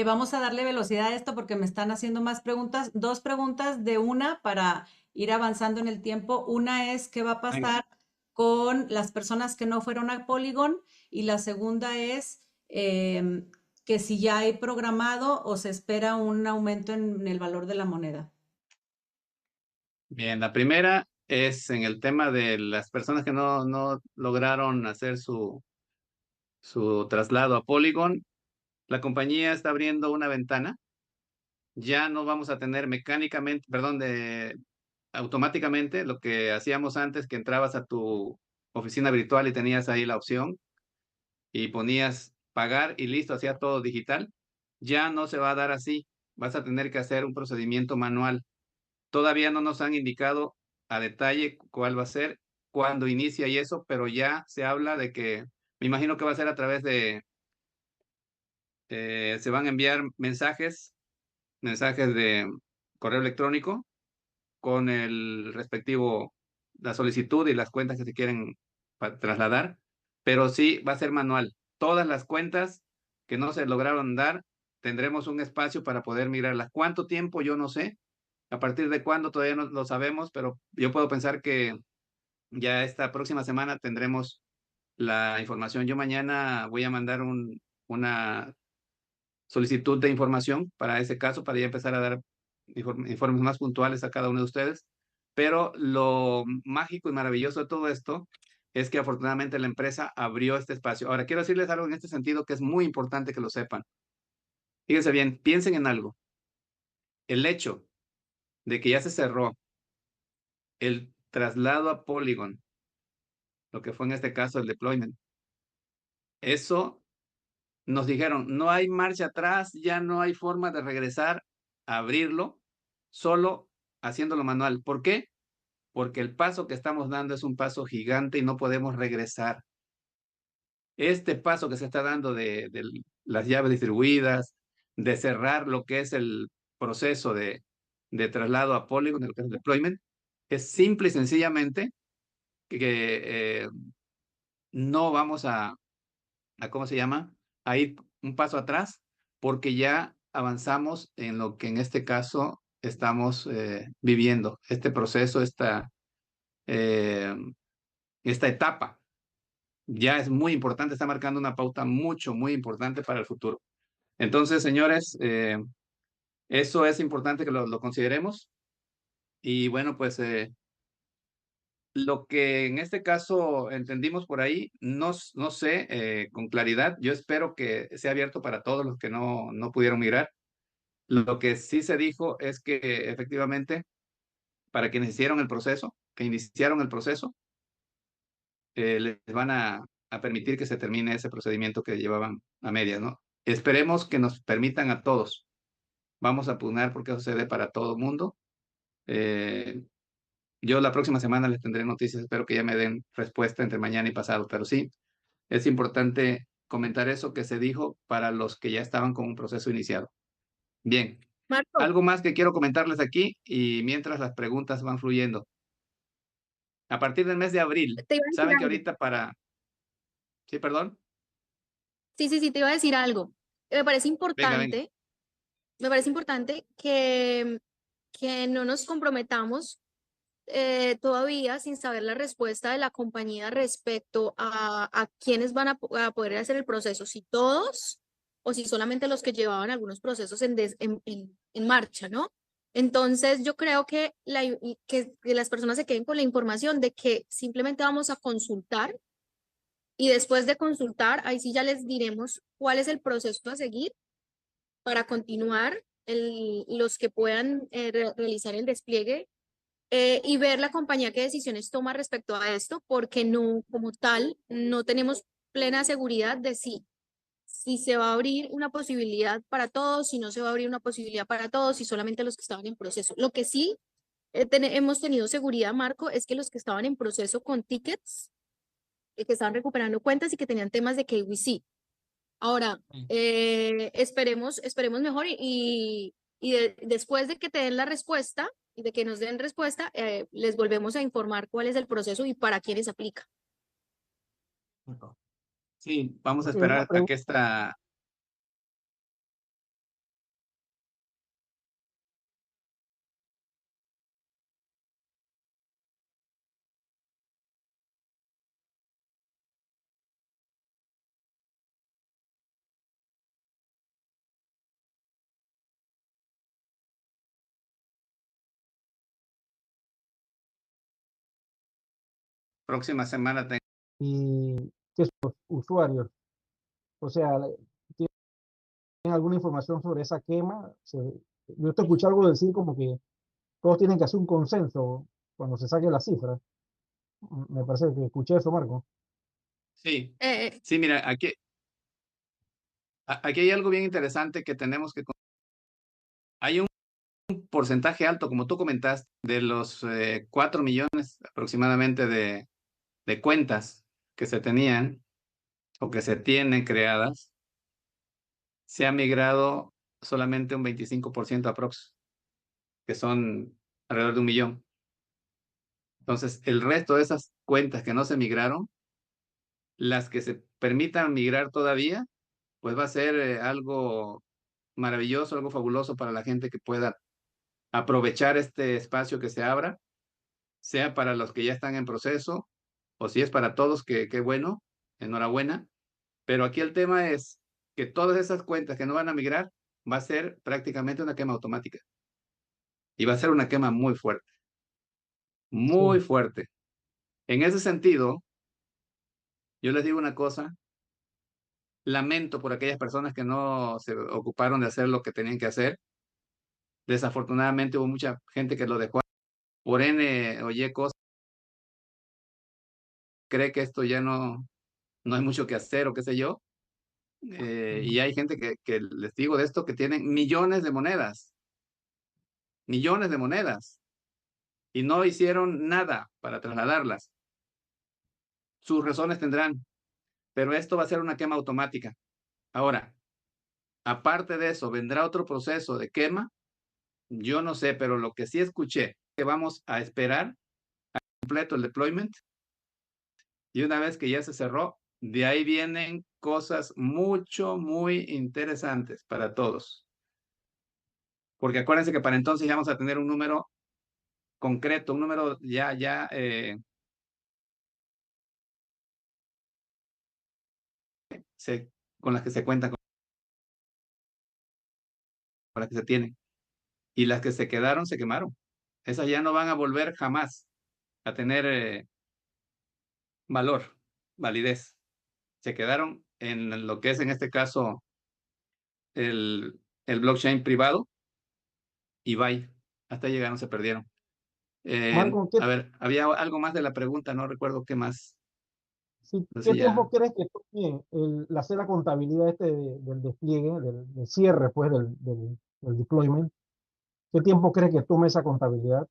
vamos a darle velocidad a esto porque me están haciendo más preguntas. Dos preguntas de una para ir avanzando en el tiempo. Una es qué va a Venga. pasar con las personas que no fueron a Polygon y la segunda es que si ya hay programado o se espera un aumento en el valor de la moneda. Bien, la primera es en el tema de las personas que no lograron hacer su traslado a Polygon. La compañía está abriendo una ventana. Ya no vamos a tener mecánicamente, perdón, automáticamente lo que hacíamos antes, que entrabas a tu oficina virtual y tenías ahí la opción y ponías pagar y listo, hacía todo digital. Ya no se va a dar así. Vas a tener que hacer un procedimiento manual. Todavía no nos han indicado a detalle cuál va a ser, cuándo inicia y eso, pero ya se habla de que, me imagino que va a ser a través se van a enviar mensajes de correo electrónico con el respectivo, la solicitud y las cuentas que se quieren trasladar, pero sí va a ser manual. Todas las cuentas que no se lograron dar, tendremos un espacio para poder mirarlas. ¿Cuánto tiempo? Yo no sé. A partir de cuándo todavía no lo sabemos, pero yo puedo pensar que ya esta próxima semana tendremos la información. Yo mañana voy a mandar una solicitud de información para ese caso, para ya empezar a dar informes más puntuales a cada uno de ustedes. Pero lo mágico y maravilloso de todo esto es que afortunadamente la empresa abrió este espacio. Ahora, quiero decirles algo en este sentido que es muy importante que lo sepan. Fíjense bien, piensen en algo. El hecho de que ya se cerró el traslado a Polygon, lo que fue en este caso el deployment, eso nos dijeron, no hay marcha atrás, ya no hay forma de regresar a abrirlo, solo haciéndolo manual. ¿Por qué? Porque el paso que estamos dando es un paso gigante y no podemos regresar. Este paso que se está dando de las llaves distribuidas, de cerrar lo que es el proceso de traslado a Polygon, lo que es el deployment, es simple y sencillamente que no vamos ¿cómo se llama? A ir un paso atrás, porque ya avanzamos en lo que en este caso estamos viviendo, este proceso, eh, esta etapa. Ya es muy importante, está marcando una pauta muy importante para el futuro. Entonces, señores, eso es importante que lo consideremos. Y bueno, pues lo que en este caso entendimos por ahí, no sé con claridad. Yo espero que sea abierto para todos los que no pudieron migrar. Lo que sí se dijo es que efectivamente, para quienes hicieron el proceso, que iniciaron el proceso, les van a permitir que se termine ese procedimiento que llevaban a medias, ¿no? Esperemos que nos permitan a todos. Vamos a pugnar porque eso se dé para todo el mundo. Yo la próxima semana les tendré noticias, espero que ya me den respuesta entre mañana y pasado, pero sí, es importante comentar eso que se dijo para los que ya estaban con un proceso iniciado. Bien, Marco, algo más que quiero comentarles aquí y mientras las preguntas van fluyendo. A partir del mes de abril, te iba a decir saben que algo. ahorita Sí, perdón. Sí, te iba a decir algo. Me parece Venga, venga. importante, me parece importante que no nos comprometamos todavía sin saber la respuesta de la compañía respecto a quiénes van a poder hacer el proceso, si todos o si solamente los que llevaban algunos procesos en marcha, ¿no? Entonces, yo creo que las personas se queden con la información de que simplemente vamos a consultar y después de consultar, ahí sí ya les diremos cuál es el proceso a seguir para continuar los que puedan realizar el despliegue y ver la compañía qué decisiones toma respecto a esto, porque no, como tal, no tenemos plena seguridad de si se va a abrir una posibilidad para todos, si no se va a abrir una posibilidad para todos, si solamente los que estaban en proceso. Lo que sí hemos tenido seguridad, Marco, es que los que estaban en proceso con tickets, que estaban recuperando cuentas y que tenían temas de KYC. Ahora, esperemos mejor después de que te den la respuesta y de que nos den respuesta, les volvemos a informar cuál es el proceso y para quiénes aplica. Sí, vamos a Una esperar a pregunta. que esta... próxima semana Y que sus usuarios, o sea, ¿tienen alguna información sobre esa quema? Yo te escuché algo decir como que todos tienen que hacer un consenso cuando se saque la cifra. Me parece que escuché eso, Marco. Sí, Eh, sí, mira, aquí hay algo bien interesante que tenemos que... Hay un porcentaje alto, como tú comentaste, de los 4 millones aproximadamente de cuentas que se tenían o que se tienen creadas, se ha migrado solamente un 25% aprox, que son alrededor de 1 millón. Entonces, el resto de esas cuentas que no se migraron, las que se permitan migrar todavía, pues va a ser algo maravilloso, algo fabuloso para la gente que pueda aprovechar este espacio que se abra, sea para los que ya están en proceso, o si es para todos, qué bueno, enhorabuena. Pero aquí el tema es que todas esas cuentas que no van a migrar, va a ser prácticamente una quema automática. Y va a ser una quema muy fuerte, muy Sí, fuerte. En ese sentido, yo les digo una cosa, lamento por aquellas personas que no se ocuparon de hacer lo que tenían que hacer. Desafortunadamente hubo mucha gente que lo dejó por N o Y cosas, cree que esto ya no hay mucho que hacer o qué sé yo. Y hay gente que les digo de esto que tienen millones de monedas, y no hicieron nada para trasladarlas. Sus razones tendrán, pero esto va a ser una quema automática. Ahora, Aparte de eso, ¿vendrá otro proceso de quema? Yo no sé, pero lo que sí escuché, que vamos a esperar completo el deployment y una vez que ya se cerró, de ahí vienen cosas muy interesantes para todos. Porque acuérdense que para entonces ya vamos a tener un número concreto, un número con las que se cuenta, con las que se tienen. Y las que se quedaron, se quemaron. Esas ya no van a volver jamás a tener valor, validez. Se quedaron en lo que es en este caso el blockchain privado y bye. Hasta llegaron, se perdieron. Marco, A ver, había algo más de la pregunta, no recuerdo qué más. ¿qué Entonces ya. tiempo crees que tome hacer la contabilidad del despliegue, del cierre, pues, del deployment? ¿Qué tiempo crees que tome esa contabilidad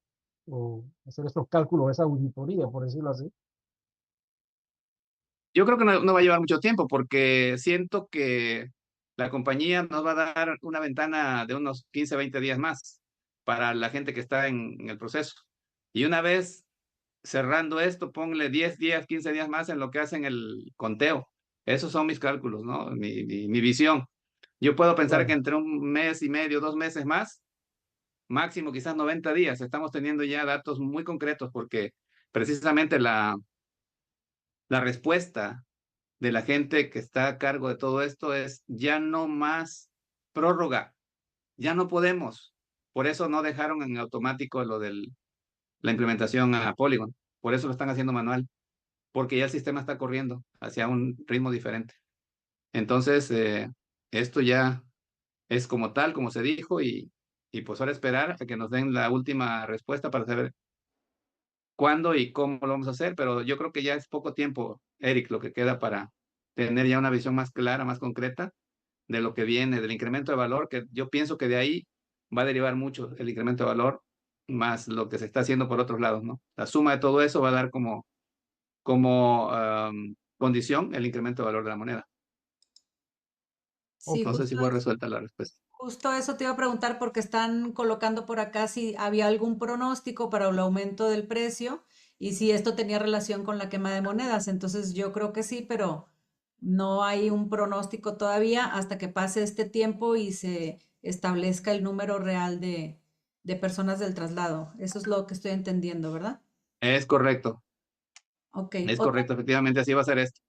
o hacer esos cálculos, esa auditoría, por decirlo así? Yo creo que no va a llevar mucho tiempo porque siento que la compañía nos va a dar una ventana de unos 15, 20 días más para la gente que está en el proceso. Y una vez cerrando esto, ponle 10 días, 15 días más en lo que hacen el conteo. Esos son mis cálculos, ¿no? Mi visión. Yo puedo pensar que Claro. entre un mes y medio, 2 meses más, máximo quizás 90 días, estamos teniendo ya datos muy concretos porque precisamente la respuesta de la gente que está a cargo de todo esto es ya no más prórroga, ya no podemos. Por eso no dejaron en automático lo de la implementación a Polygon. Por eso lo están haciendo manual, porque ya el sistema está corriendo hacia un ritmo diferente. Entonces, esto ya es como tal, como se dijo, y pues ahora esperar a que nos den la última respuesta para saber cuándo y cómo lo vamos a hacer, pero yo creo que ya es poco tiempo, Eric, lo que queda para tener ya una visión más clara, más concreta de lo que viene, del incremento de valor, que yo pienso que de ahí va a derivar mucho el incremento de valor, más lo que se está haciendo por otros lados, ¿no? La suma de todo eso va a dar como condición el incremento de valor de la moneda. Sí, Ok. No sé si fue resuelta la respuesta. justo eso te iba a preguntar porque están colocando por acá si había algún pronóstico para el aumento del precio y si esto tenía relación con la quema de monedas. Entonces yo creo que sí, pero no hay un pronóstico todavía hasta que pase este tiempo y se establezca el número real de personas del traslado. Eso es lo que estoy entendiendo, ¿verdad? Ok. Es correcto, efectivamente así va a ser esto.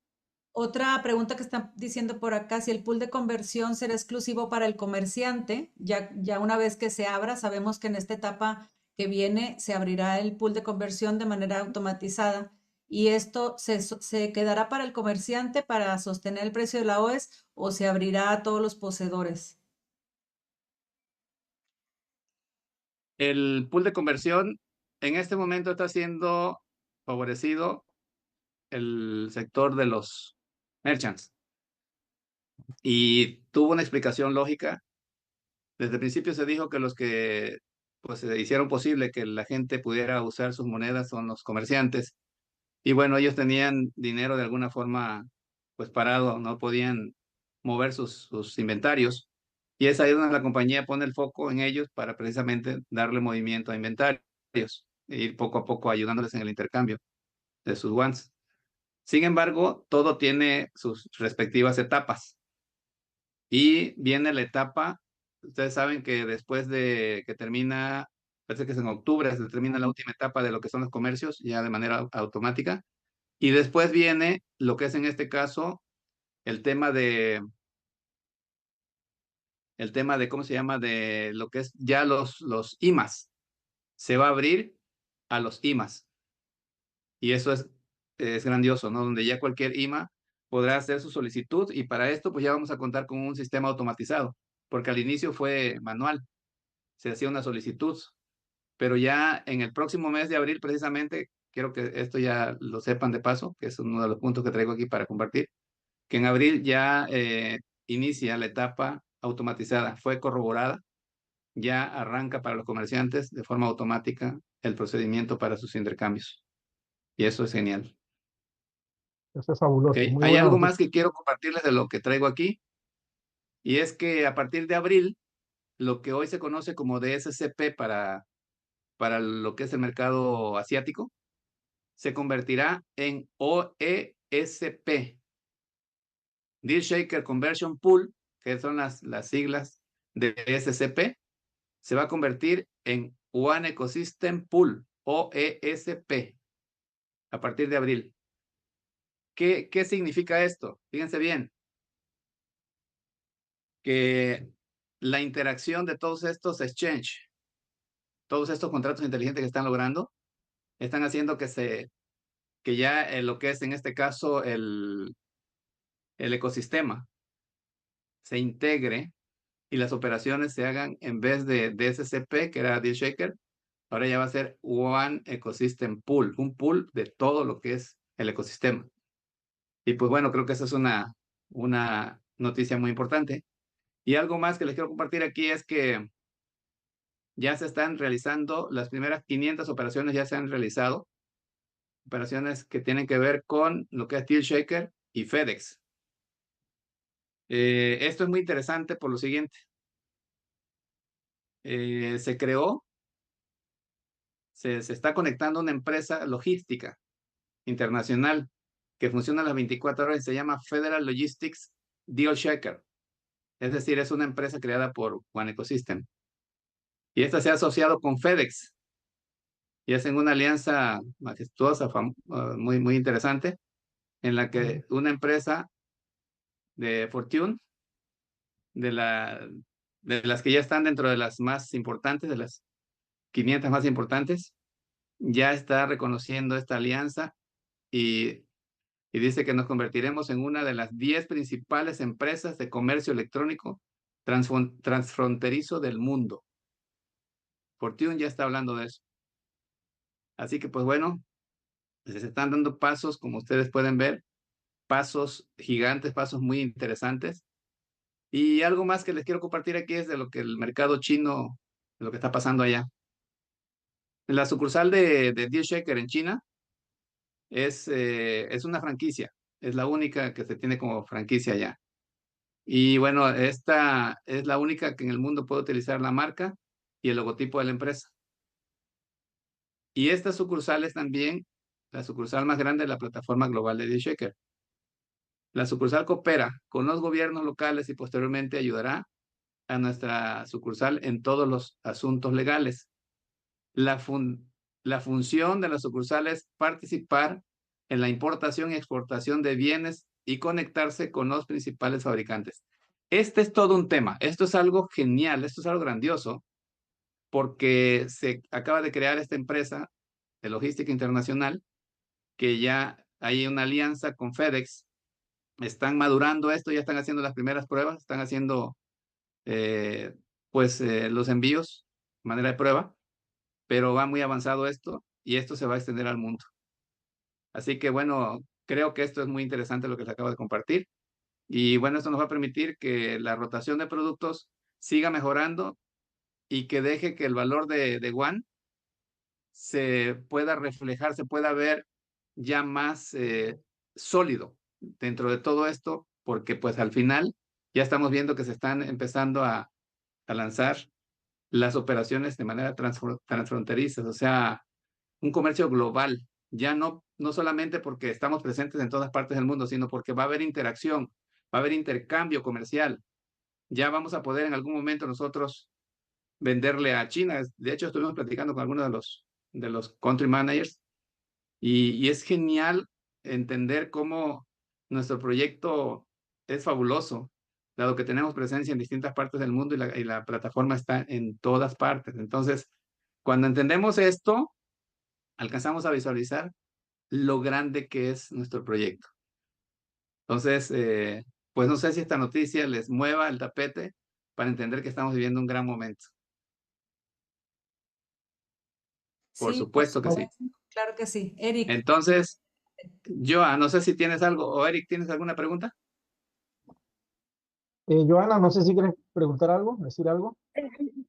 Otra pregunta que están diciendo por acá, si el pool de conversión será exclusivo para el comerciante, ya una vez que se abra, sabemos que en esta etapa que viene se abrirá el pool de conversión de manera automatizada y esto se quedará para el comerciante para sostener el precio de la OES o se abrirá a todos los poseedores. El pool de conversión en este momento está siendo favorecido el sector de los merchants y tuvo una explicación lógica. Desde el principio se dijo que los que pues se hicieron posible que la gente pudiera usar sus monedas son los comerciantes. Y bueno, ellos tenían dinero de alguna forma pues parado, no podían mover sus inventarios. Y es ahí donde la compañía pone el foco en ellos para precisamente darle movimiento a inventarios e ir poco a poco ayudándoles en el intercambio de sus wants. Sin embargo, todo tiene sus respectivas etapas. Y viene la etapa, ustedes saben que después de que termina, parece que es en octubre, se termina la última etapa de lo que son los comercios, ya de manera automática. Y después viene lo que es en este caso el tema de, ¿cómo se llama? De lo que es ya los IMAs. Se va a abrir a los IMAs. Y eso es grandioso, ¿no? Donde ya cualquier IMA podrá hacer su solicitud y para esto pues ya vamos a contar con un sistema automatizado, porque al inicio fue manual, se hacía una solicitud, pero ya en el próximo mes de abril precisamente, quiero que esto ya lo sepan de paso, que es uno de los puntos que traigo aquí para compartir, que en abril ya inicia la etapa automatizada, fue corroborada, ya arranca para los comerciantes de forma automática el procedimiento para sus intercambios. Y eso es genial. Eso es ¿Ok? fabuloso. Muy ¿Hay buena algo noticia. más que quiero compartirles de lo que traigo aquí? Y es que a partir de abril, lo que hoy se conoce como DSCP para lo que es el mercado asiático, se convertirá en OESP, Deal Shaker Conversion Pool, que son las siglas de DSCP, se va a convertir en One Ecosystem Pool, OESP, a partir de abril. ¿Qué significa esto? Fíjense bien, que la interacción de todos estos exchange, todos estos contratos inteligentes que están logrando, están haciendo que ya lo que es en este caso el ecosistema se integre y las operaciones se hagan en vez de DSCP, que era Deal Shaker, ahora ya va a ser One Ecosystem Pool, un pool de todo lo que es el ecosistema. Y pues bueno, creo que esa es una noticia muy importante. Y algo más que les quiero compartir aquí es que ya se están realizando, las primeras 500 operaciones ya se han realizado, operaciones que tienen que ver con lo que es Deal Shaker y FedEx. Esto es muy interesante por lo siguiente. Se creó, se está conectando una empresa logística internacional que funciona a las 24 horas y se llama Federal Logistics Deal Shaker. Es decir, es una empresa creada por One Ecosystem. Y esta se ha asociado con FedEx y hacen una alianza majestuosa, muy, muy interesante, en la que una empresa de Fortune, de las que ya están dentro de las más importantes, de las 500 más importantes, ya está reconociendo esta alianza y dice que nos convertiremos en una de las 10 principales empresas de comercio electrónico transfronterizo del mundo. Fortune ya está hablando de eso. Así que pues bueno, se están dando pasos, como ustedes pueden ver, pasos gigantes, pasos muy interesantes. Y algo más que les quiero compartir aquí es de lo que el mercado chino, de lo que está pasando allá. La sucursal de Deal Shaker en China es una franquicia, es la única que se tiene como franquicia allá. Y bueno, esta es la única que en el mundo puede utilizar la marca y el logotipo de la empresa. Y esta sucursal es también la sucursal más grande de la plataforma global de Deal Shaker. La sucursal coopera con los gobiernos locales y posteriormente ayudará a nuestra sucursal en todos los asuntos legales. La función de la sucursal es participar en la importación y exportación de bienes y conectarse con los principales fabricantes. Este es todo un tema. Esto es algo genial, esto es algo grandioso, porque se acaba de crear esta empresa de logística internacional, que ya hay una alianza con FedEx. Están madurando esto, ya están haciendo las primeras pruebas, están haciendo los envíos de manera de prueba, pero va muy avanzado esto y esto se va a extender al mundo. Así que bueno, creo que esto es muy interesante lo que les acabo de compartir. Y bueno, esto nos va a permitir que la rotación de productos siga mejorando y que deje que el valor de One se pueda reflejar, se pueda ver ya más sólido dentro de todo esto, porque pues al final ya estamos viendo que se están empezando a lanzar las operaciones de manera transfronterizas, o sea, un comercio global, ya no solamente porque estamos presentes en todas partes del mundo, sino porque va a haber interacción, va a haber intercambio comercial. Ya vamos a poder en algún momento nosotros venderle a China. De hecho, estuvimos platicando con algunos de los country managers y es genial entender cómo nuestro proyecto es fabuloso, dado que tenemos presencia en distintas partes del mundo y la plataforma está en todas partes. Entonces, cuando entendemos esto, alcanzamos a visualizar lo grande que es nuestro proyecto. Entonces, pues no sé si esta noticia les mueva el tapete para entender que estamos viviendo un gran momento. Por Sí, por supuesto que sí. supuesto, claro que sí. Eric. Entonces, Joa, no sé si tienes algo, o Eric, ¿tienes alguna pregunta? Joana, no sé si quieres preguntar algo, decir algo.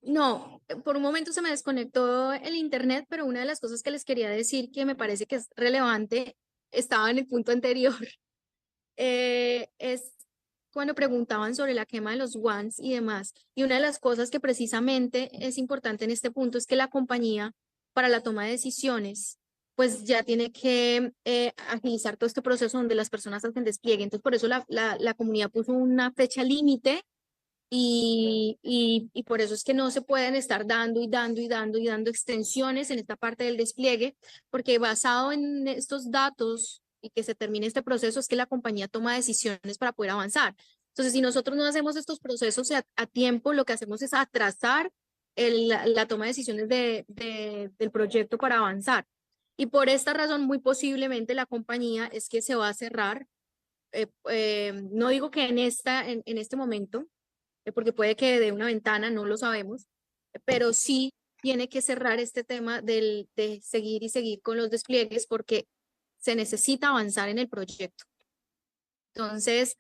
No, por un momento se me desconectó el internet, pero una de las cosas que les quería decir que me parece que es relevante, estaba en el punto anterior, es cuando preguntaban sobre la quema de los guants y demás. Y una de las cosas que precisamente es importante en este punto es que la compañía, para la toma de decisiones, pues ya tiene que agilizar todo este proceso donde las personas hacen despliegue. Entonces, por eso la comunidad puso una fecha límite y por eso es que no se pueden estar dando y dando y dando y dando extensiones en esta parte del despliegue, porque basado en estos datos y que se termine este proceso es que la compañía toma decisiones para poder avanzar. Entonces, si nosotros no hacemos estos procesos a tiempo, lo que hacemos es atrasar la toma de decisiones del proyecto para avanzar. Y por esta razón, muy posiblemente la compañía es que se va a cerrar. No digo que en este momento, porque puede que de una ventana, no lo sabemos, pero sí tiene que cerrar este tema de seguir y seguir con los despliegues porque se necesita avanzar en el proyecto. Entonces,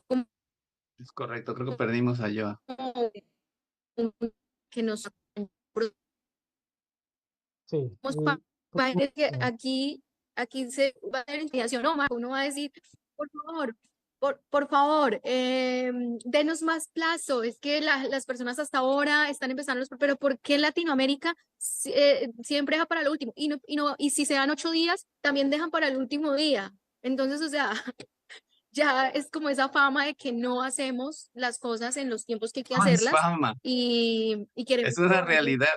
como Es correcto, creo que perdimos a Joa. que nos Sí. es que aquí se va a tener intimidación, no, Marco, uno va a decir, por favor, por favor, denos más plazo, es que las personas hasta ahora están empezando pero ¿por qué en Latinoamérica siempre deja para lo último? Y si se dan 8 días, también dejan para el último día. Entonces, o sea, ya es como esa fama de que no hacemos las cosas en los tiempos que hay que No es hacerlas fama, y queremos es una todo rápido. realidad.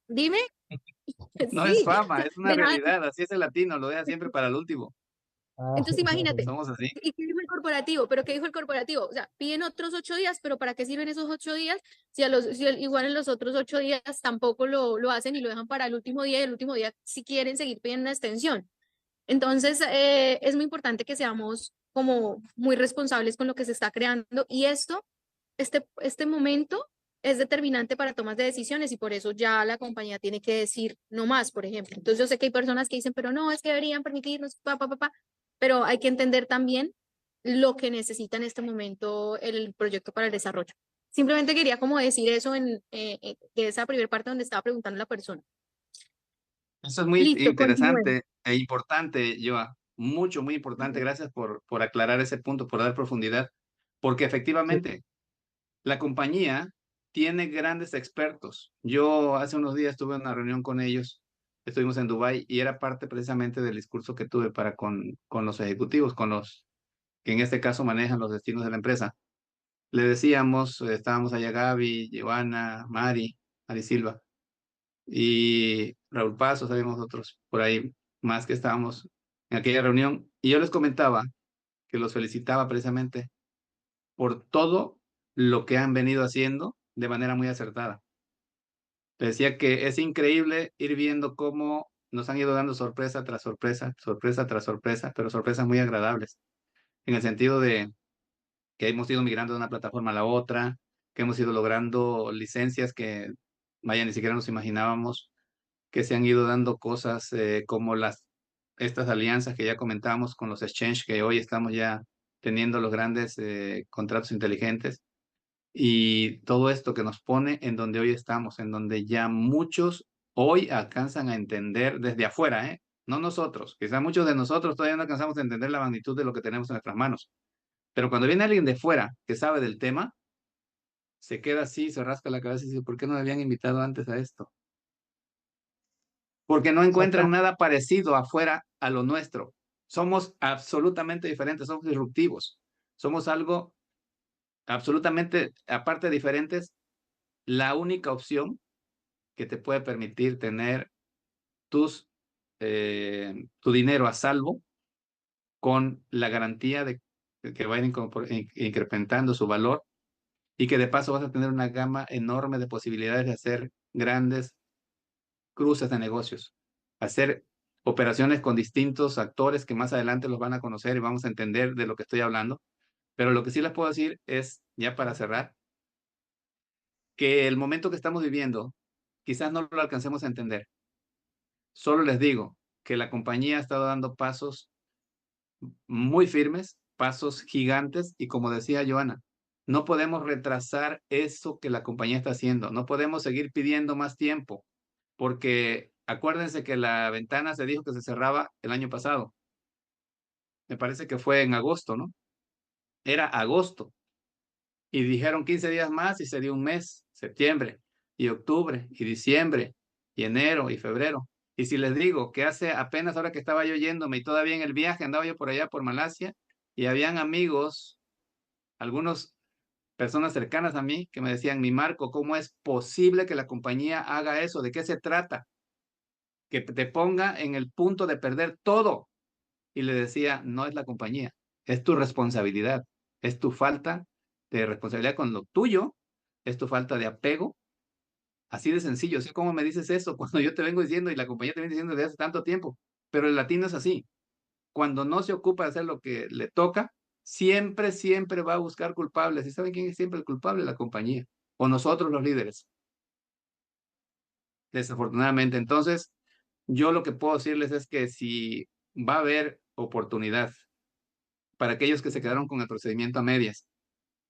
Dime, No es sí, fama, es una dejan, realidad. Así es el latino, lo deja siempre para el último. entonces imagínate, Somos así. ¿y qué dijo el corporativo? ¿Pero qué dijo el corporativo? O sea, piden otros 8 días, pero ¿para qué sirven esos 8 días? Igual en los otros 8 días tampoco lo hacen y lo dejan para el último día y el último día si quieren seguir pidiendo una extensión. Entonces, es muy importante que seamos como muy responsables con lo que se está creando y este momento es determinante para tomas de decisiones y por eso ya la compañía tiene que decir no más, por ejemplo. Entonces, yo sé que hay personas que dicen, pero no, es que deberían permitirnos, pero hay que entender también lo que necesita en este momento el proyecto para el desarrollo. Simplemente quería como decir eso de esa primera parte donde estaba preguntando la persona. Eso es muy Listo, continúen. interesante e importante, Joa. Mucho, muy importante. Gracias por aclarar ese punto, por dar profundidad. Porque efectivamente, la compañía tiene grandes expertos. Yo hace unos días tuve una reunión con ellos, estuvimos en Dubái y era parte precisamente del discurso que tuve para con los ejecutivos, con los que en este caso manejan los destinos de la empresa. Le decíamos, estábamos allá Gaby, Giovanna, Mari Silva y Raúl Paso, sabemos otros por ahí más que estábamos en aquella reunión y yo les comentaba que los felicitaba precisamente por todo lo que han venido haciendo de manera muy acertada. Les decía que es increíble ir viendo cómo nos han ido dando sorpresa tras sorpresa, sorpresa tras sorpresa, pero sorpresas muy agradables, en el sentido de que hemos ido migrando de una plataforma a la otra, que hemos ido logrando licencias que, vaya, ni siquiera nos imaginábamos, que se han ido dando cosas como estas alianzas que ya comentábamos con los exchange, que hoy estamos ya teniendo los grandes contratos inteligentes y todo esto que nos pone en donde hoy estamos, en donde ya muchos hoy alcanzan a entender desde afuera, ¿eh? No nosotros, quizás muchos de nosotros todavía no alcanzamos a entender la magnitud de lo que tenemos en nuestras manos, pero cuando viene alguien de fuera que sabe del tema, se queda así, se rasca la cabeza y dice, ¿por qué no me habían invitado antes a esto? Porque no encuentran Exactamente. nada parecido afuera a lo nuestro. Somos absolutamente diferentes, somos disruptivos, somos algo absolutamente, aparte de diferentes, la única opción que te puede permitir tener tu dinero a salvo con la garantía de que va a ir incrementando su valor y que de paso vas a tener una gama enorme de posibilidades de hacer grandes cruces de negocios, hacer operaciones con distintos actores que más adelante los van a conocer y vamos a entender de lo que estoy hablando. Pero lo que sí les puedo decir es, ya para cerrar, que el momento que estamos viviendo quizás no lo alcancemos a entender. Solo les digo que la compañía ha estado dando pasos muy firmes, pasos gigantes y como decía Joana, no podemos retrasar eso que la compañía está haciendo, no podemos seguir pidiendo más tiempo porque Acuérdense que la ventana se dijo que se cerraba el año pasado. Me parece que fue en agosto, ¿no? Era agosto. Y dijeron 15 días más y se dio un mes, septiembre, y octubre, y diciembre, y enero, y febrero. Y si les digo que hace apenas ahora que estaba yo yéndome y todavía en el viaje andaba yo por allá por Malasia y habían amigos, algunos personas cercanas a mí que me decían, mi Marco, ¿cómo es posible que la compañía haga eso? ¿De qué se trata? Que te ponga en el punto de perder todo. Y le decía, no es la compañía, es tu responsabilidad, es tu falta de responsabilidad con lo tuyo, es tu falta de apego. Así de sencillo, ¿sí? ¿Cómo me dices eso? Cuando yo te vengo diciendo y la compañía te viene diciendo desde hace tanto tiempo, pero el latino es así. Cuando no se ocupa de hacer lo que le toca, siempre, siempre va a buscar culpables. ¿Y saben quién es siempre el culpable? La compañía o nosotros los líderes. Desafortunadamente, entonces, yo lo que puedo decirles es que si va a haber oportunidad para aquellos que se quedaron con el procedimiento a medias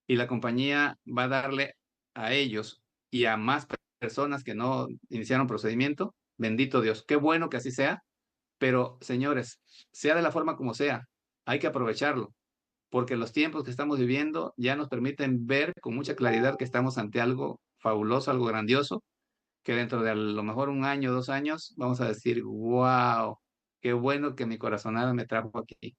y la compañía va a darle a ellos y a más personas que no iniciaron procedimiento, bendito Dios, qué bueno que así sea, pero señores, sea de la forma como sea, hay que aprovecharlo, porque los tiempos que estamos viviendo ya nos permiten ver con mucha claridad que estamos ante algo fabuloso, algo grandioso, que dentro de a lo mejor un año, 2 años, vamos a decir, wow, qué bueno que mi corazonada me trajo aquí.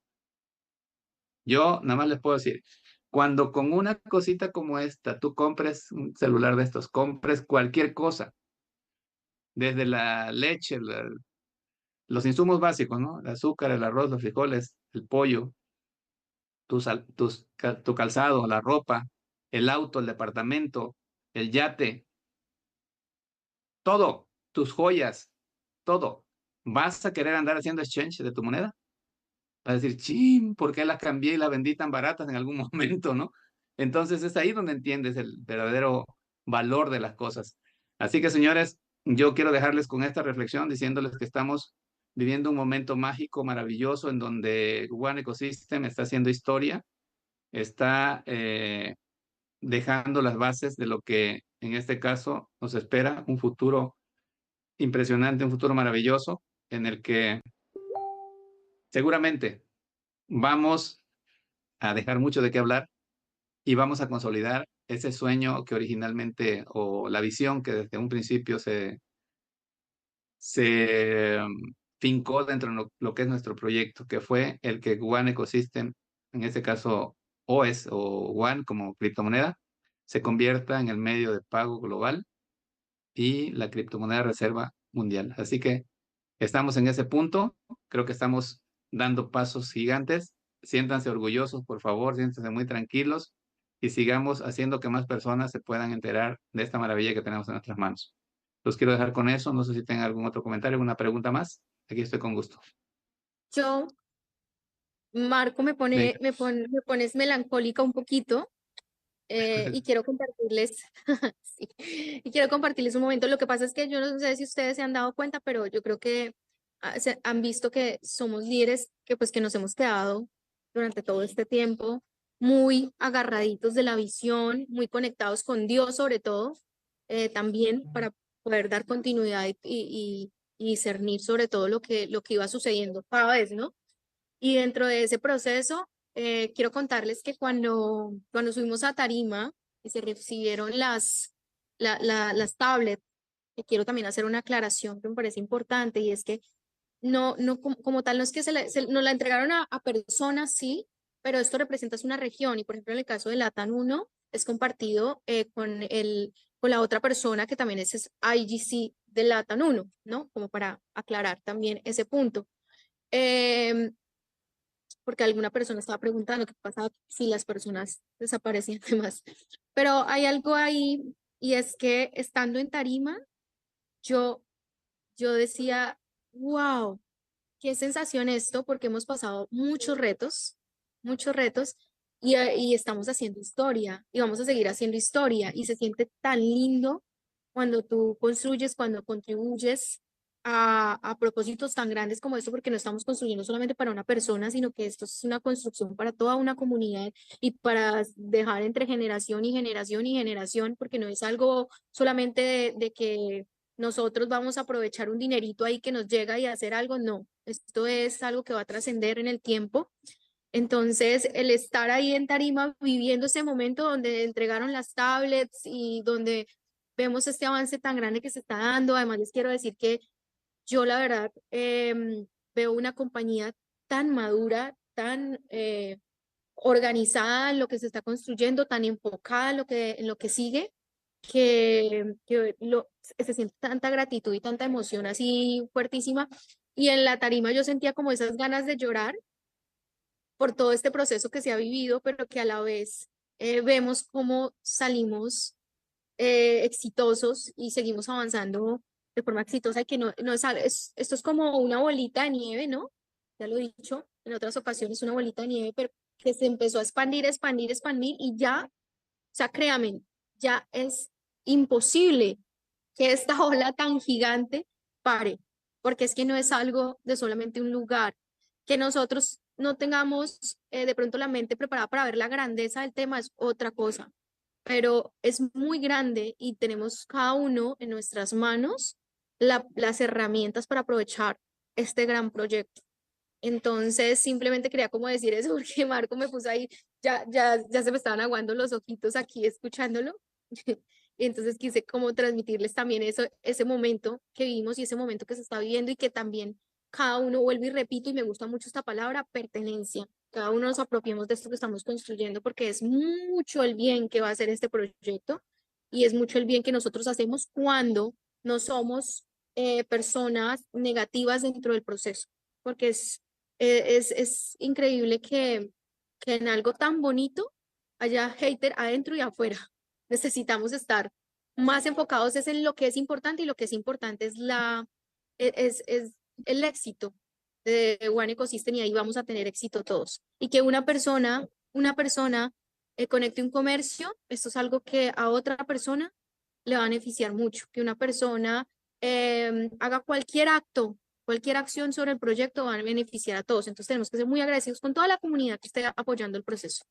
Yo nada más les puedo decir, cuando con una cosita como esta, tú compres un celular de estos, compres cualquier cosa, desde la leche, los insumos básicos, ¿no? El azúcar, el arroz, los frijoles, el pollo, tu calzado, la ropa, el auto, el departamento, el yate, todo, tus joyas, todo. ¿Vas a querer andar haciendo exchange de tu moneda? Va a decir, chin, ¿por qué las cambié y las vendí tan baratas en algún momento, no? Entonces es ahí donde entiendes el verdadero valor de las cosas. Así que, señores, yo quiero dejarles con esta reflexión diciéndoles que estamos viviendo un momento mágico, maravilloso, en donde One Ecosystem está haciendo historia, está dejando las bases de lo que en este caso nos espera, un futuro impresionante, un futuro maravilloso, en el que seguramente vamos a dejar mucho de qué hablar y vamos a consolidar ese sueño que originalmente o la visión que desde un principio se fincó dentro de lo que es nuestro proyecto, que fue el que One Ecosystem, en este caso OES o One como criptomoneda, se convierta en el medio de pago global y la criptomoneda reserva mundial. Así que estamos en ese punto, creo que estamos dando pasos gigantes. Siéntanse orgullosos, por favor, siéntanse muy tranquilos y sigamos haciendo que más personas se puedan enterar de esta maravilla que tenemos en nuestras manos. Los quiero dejar con eso. No sé si tengan algún otro comentario, alguna pregunta más. Aquí estoy con gusto. Yo, Marco, Venga. me pones melancólica un poquito y quiero compartirles, sí, y quiero compartirles un momento. Lo que pasa es que yo no sé si ustedes se han dado cuenta, pero yo creo que se han visto que somos líderes que pues que nos hemos quedado durante todo este tiempo muy agarraditos de la visión, muy conectados con Dios sobre todo, también para poder dar continuidad y discernir sobre todo lo que iba sucediendo cada vez, ¿no? Y dentro de ese proceso, quiero contarles que cuando subimos a Tarima y se recibieron las tablets, quiero también hacer una aclaración que me parece importante y es que no como tal, no es que nos la entregaron a personas, sí, pero esto representa una región y por ejemplo en el caso de LATAM 1 es compartido con la otra persona que también es IGC de LATAM 1, ¿no? Como para aclarar también ese punto. Em, Porque alguna persona estaba preguntando qué pasaba si las personas desaparecían y demás. Pero hay algo ahí y es que estando en Tarima, yo, yo decía, wow, qué sensación esto, porque hemos pasado muchos retos y estamos haciendo historia y vamos a seguir haciendo historia y se siente tan lindo cuando tú construyes, cuando contribuyes a propósitos tan grandes como esto, porque no estamos construyendo solamente para una persona, sino que esto es una construcción para toda una comunidad y para dejar entre generación y generación y generación, porque no es algo solamente de que nosotros vamos a aprovechar un dinerito ahí que nos llega y hacer algo, no, esto es algo que va a trascender en el tiempo. Entonces, el estar ahí en tarima viviendo ese momento donde entregaron las tablets y donde vemos este avance tan grande que se está dando, además les quiero decir que yo la verdad veo una compañía tan madura, tan organizada en lo que se está construyendo, tan enfocada en lo que sigue, se siente tanta gratitud y tanta emoción así fuertísima. Y en la tarima yo sentía como esas ganas de llorar por todo este proceso que se ha vivido, pero que a la vez vemos cómo salimos exitosos y seguimos avanzando de forma exitosa y que no esto es como una bolita de nieve, ¿no? Ya lo he dicho en otras ocasiones, una bolita de nieve, pero que se empezó a expandir, expandir, expandir y ya, o sea, créanme, ya es imposible que esta ola tan gigante pare, porque es que no es algo de solamente un lugar, que nosotros no tengamos de pronto la mente preparada para ver la grandeza del tema es otra cosa, pero es muy grande y tenemos cada uno en nuestras manos las herramientas para aprovechar este gran proyecto. Entonces, simplemente quería como decir eso, porque Marco me puso ahí, ya se me estaban aguando los ojitos aquí escuchándolo. Y entonces quise como transmitirles también eso, ese momento que vivimos y ese momento que se está viviendo y que también cada uno, vuelvo y repito, y me gusta mucho esta palabra, pertenencia. Cada uno nos apropiemos de esto que estamos construyendo porque es mucho el bien que va a hacer este proyecto y es mucho el bien que nosotros hacemos cuando no somos personas negativas dentro del proceso, porque es increíble que en algo tan bonito haya hater adentro y afuera. Necesitamos estar más enfocados es en lo que es importante y lo que es importante es es el éxito de One Ecosystem y ahí vamos a tener éxito todos. Y que una persona conecte un comercio, esto es algo que a otra persona le va a beneficiar mucho, que una persona haga cualquier acto, cualquier acción sobre el proyecto va a beneficiar a todos. Entonces tenemos que ser muy agradecidos con toda la comunidad que esté apoyando el proceso.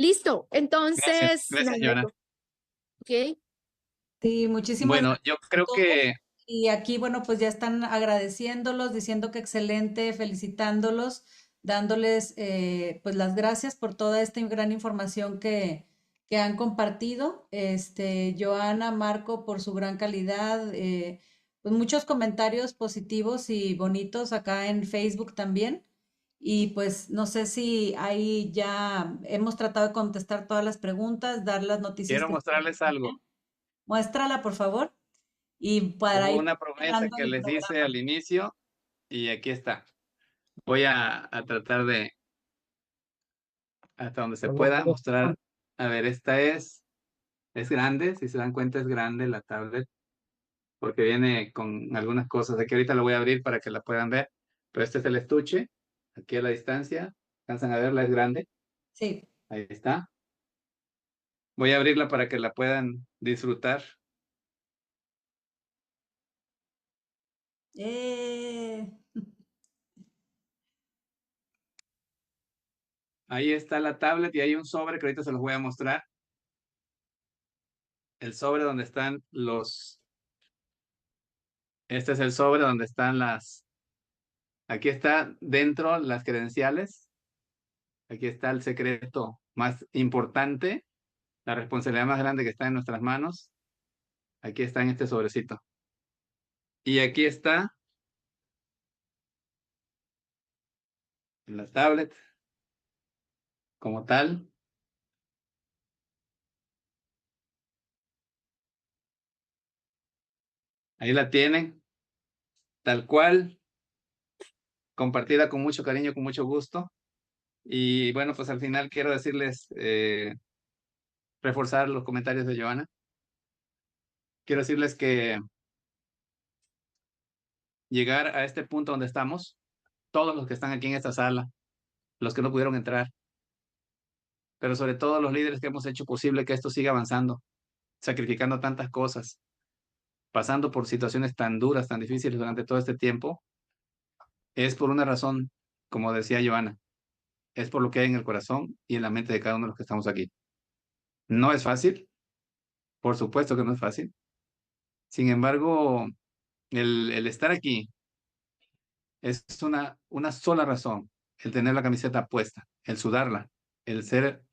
Listo, Gracias, entonces, gracias, Joana. ¿ok? Sí, muchísimas Bueno, gracias yo a creo todos. que Y aquí, bueno, pues ya están agradeciéndolos, diciendo que excelente, felicitándolos, dándoles pues las gracias por toda esta gran información que han compartido. Joana, Marco, por su gran calidad, pues muchos comentarios positivos y bonitos acá en Facebook también. Y pues no sé si ahí ya hemos tratado de contestar todas las preguntas, dar las noticias quiero que mostrarles algo. muéstrala, por favor. Y para Hubo ir una promesa cerrando que el les hice programa. al inicio y aquí está. Voy a tratar de, hasta donde se Con lo pueda, que mostrar. A ver, es grande, si se dan cuenta es grande la tablet, porque viene con algunas cosas. Aquí ahorita lo voy a abrir para que la puedan ver, pero este es el estuche, aquí a la distancia. ¿Alcanzan a verla? Es grande. Sí. Ahí está. Voy a abrirla para que la puedan disfrutar. Eh, Ahí está la tablet y hay un sobre que ahorita se los voy a mostrar. El sobre donde están este es el sobre donde están aquí está dentro las credenciales. Aquí está el secreto más importante, la responsabilidad más grande que está en nuestras manos. Aquí está en este sobrecito. Y aquí está en la tablet como tal. Ahí la tienen, tal cual, compartida con mucho cariño, con mucho gusto. Y bueno, pues al final quiero decirles, reforzar los comentarios de Joana. Quiero decirles que llegar a este punto donde estamos, todos los que están aquí en esta sala, los que no pudieron entrar, pero sobre todo los líderes que hemos hecho posible que esto siga avanzando, sacrificando tantas cosas, pasando por situaciones tan duras, tan difíciles durante todo este tiempo, es por una razón, como decía Joana, es por lo que hay en el corazón y en la mente de cada uno de los que estamos aquí. No es fácil, por supuesto que no es fácil, Sin embargo, el estar aquí es una sola razón, el tener la camiseta puesta, el sudarla, el ser,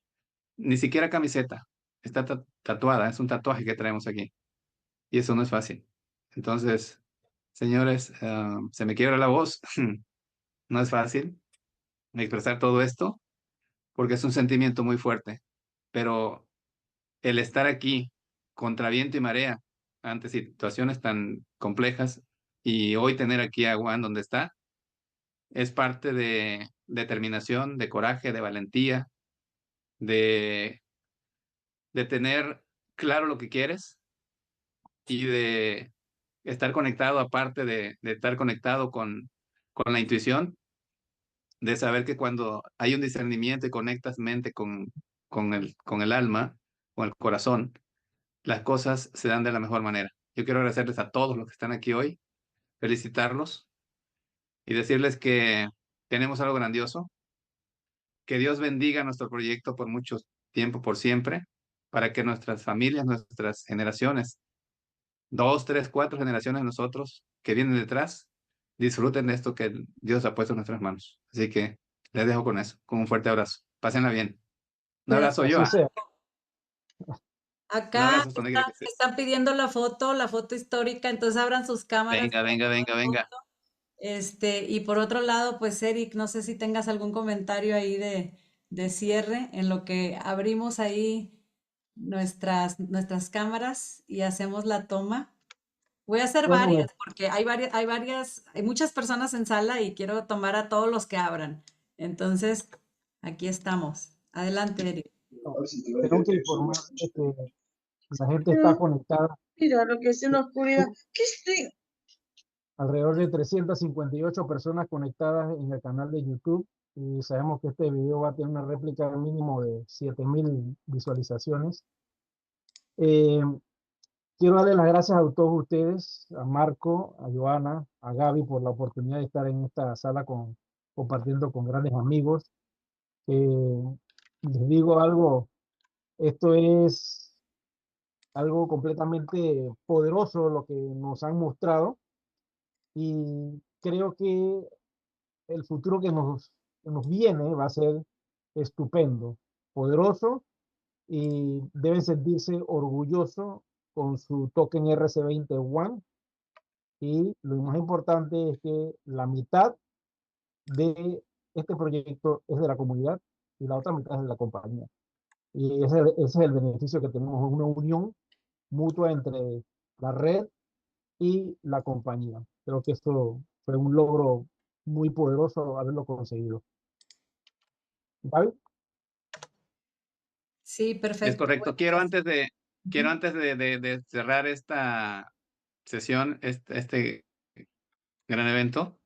ni siquiera camiseta, está tatuada, es un tatuaje que traemos aquí. Y eso no es fácil. Entonces, señores, se me quiebra la voz. No es fácil expresar todo esto porque es un sentimiento muy fuerte. Pero el estar aquí contra viento y marea ante situaciones tan complejas y hoy tener aquí a Juan donde está, es parte de determinación, de coraje, de valentía, de, de tener claro lo que quieres y de estar conectado, aparte de estar conectado con la intuición, de saber que cuando hay un discernimiento y conectas mente con el alma, con el corazón, las cosas se dan de la mejor manera. Yo quiero agradecerles a todos los que están aquí hoy, felicitarlos y decirles que tenemos algo grandioso, que Dios bendiga nuestro proyecto por mucho tiempo, por siempre, para que nuestras familias, nuestras generaciones, 2, 3, 4 generaciones de nosotros que vienen detrás, disfruten de esto que Dios ha puesto en nuestras manos. Así que les dejo con eso, con un fuerte abrazo. Pásenla bien. Un abrazo, Así Joa. sea. Un Acá abrazo hasta donde quiera que estés. están pidiendo la foto histórica, entonces abran sus cámaras. Venga, venga, venga, venga. Y por otro lado, pues Eric, no sé si tengas algún comentario ahí de cierre en lo que abrimos ahí nuestras cámaras y hacemos la toma. Voy a hacer Bueno, varias porque hay muchas personas en sala y quiero tomar a todos los que abran. Entonces, aquí estamos. Adelante, Eric. tengo que informar que la gente está conectada, Mira lo que es una oscuridad. ¿Qué estoy? alrededor de 358 personas conectadas en el canal de YouTube y sabemos que este video va a tener una réplica mínimo de 7000 visualizaciones. Quiero darle las gracias a todos ustedes, a Marco, a Joana, a Gaby por la oportunidad de estar en esta sala compartiendo con grandes amigos. Les digo algo, esto es algo completamente poderoso lo que nos han mostrado y creo que el futuro que nos viene va a ser estupendo, poderoso y deben sentirse orgullosos con su token RC20 One. Y lo más importante es que la mitad de este proyecto es de la comunidad y la otra mitad es de la compañía. Y ese es el beneficio que tenemos, una unión mutua entre la red y la compañía. Creo que esto fue un logro muy poderoso haberlo conseguido. ¿Gaby? Sí, Es perfecto. correcto. Quiero antes de cerrar esta sesión, este gran evento,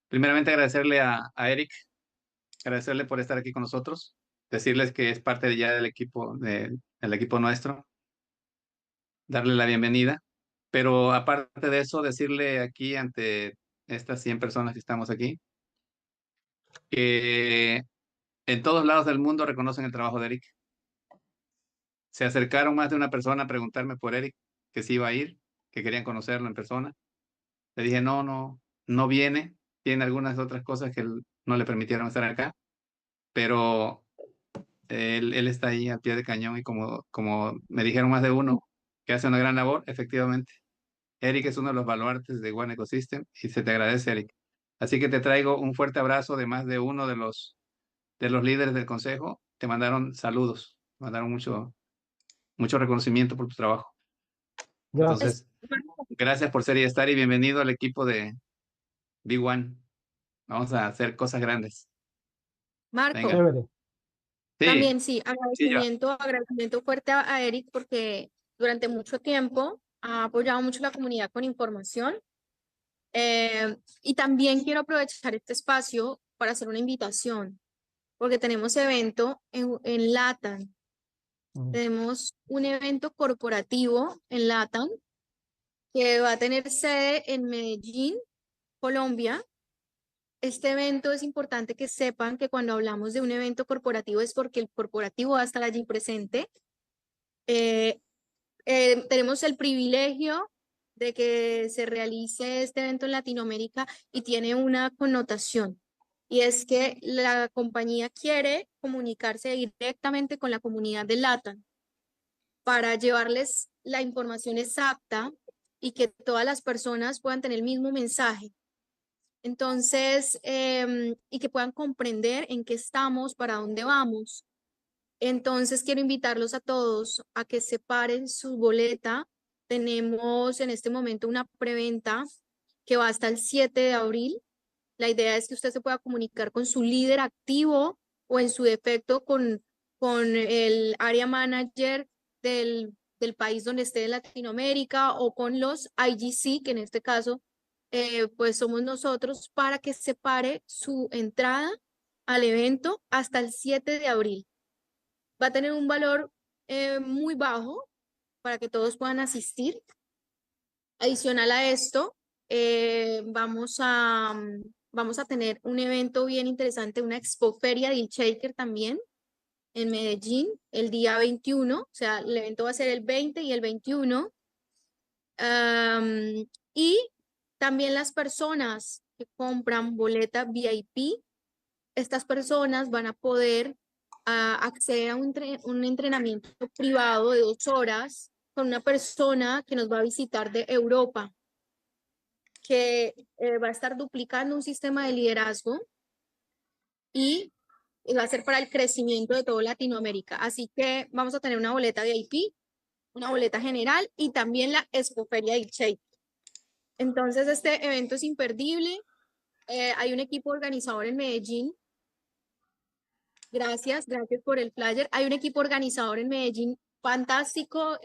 primeramente agradecerle a Eric, agradecerle por estar aquí con nosotros, decirles que es parte ya del equipo, del equipo nuestro, darle la bienvenida, pero aparte de eso, decirle aquí ante estas 100 personas que estamos aquí, que en todos lados del mundo reconocen el trabajo de Eric. Se acercaron más de una persona a preguntarme por Eric, que si iba a ir, que querían conocerlo en persona. Le dije, no viene, tiene algunas otras cosas que no le permitieron estar acá, pero él está ahí al pie de cañón y como me dijeron más de uno, que hace una gran labor, efectivamente. Eric es uno de los baluartes de One Ecosystem y se te agradece, Eric. Así que te traigo un fuerte abrazo de más de uno de los líderes del consejo. Te mandaron saludos, mandaron mucho reconocimiento por tu trabajo. Gracias. Entonces, gracias por ser y estar y bienvenido al equipo de Big One. Vamos a hacer cosas grandes. Marco, Venga. Chévere. Sí, también sí, sí, yo. agradecimiento fuerte a Eric porque durante mucho tiempo ha apoyado mucho la comunidad con información. Y también quiero aprovechar este espacio para hacer una invitación, porque tenemos evento en LATAM. Tenemos un evento corporativo en LATAM que va a tener sede en Medellín, Colombia. Este evento es importante que sepan que cuando hablamos de un evento corporativo es porque el corporativo va a estar allí presente. Tenemos el privilegio de que se realice este evento en Latinoamérica y tiene una connotación. Y es que la compañía quiere comunicarse directamente con la comunidad de LATAM para llevarles la información exacta y que todas las personas puedan tener el mismo mensaje. Entonces, y que puedan comprender en qué estamos, para dónde vamos. Entonces, quiero invitarlos a todos a que separen su boleta. Tenemos en este momento una preventa que va hasta el 7 de abril. La idea es que usted se pueda comunicar con su líder activo o en su defecto con el área manager del país donde esté de Latinoamérica o con los IGC, que en este caso pues somos nosotros, para que separe su entrada al evento hasta el 7 de abril. Va a tener un valor muy bajo para que todos puedan asistir. Adicional a esto, vamos a tener un evento bien interesante, una expoferia Deal Shaker también en Medellín el día 21, o sea, el evento va a ser el 20 y el 21. Y también las personas que compran boleta VIP, estas personas van a poder acceder a un entrenamiento privado de 2 horas con una persona que nos va a visitar de Europa, que va a estar duplicando un sistema de liderazgo y va a ser para el crecimiento de toda Latinoamérica. Así que vamos a tener una boleta VIP, una boleta general y también la Expoferia del Shape. Entonces, este evento es imperdible. Hay un equipo organizador en Medellín. Gracias por el flyer. Hay un equipo organizador en Medellín fantástico.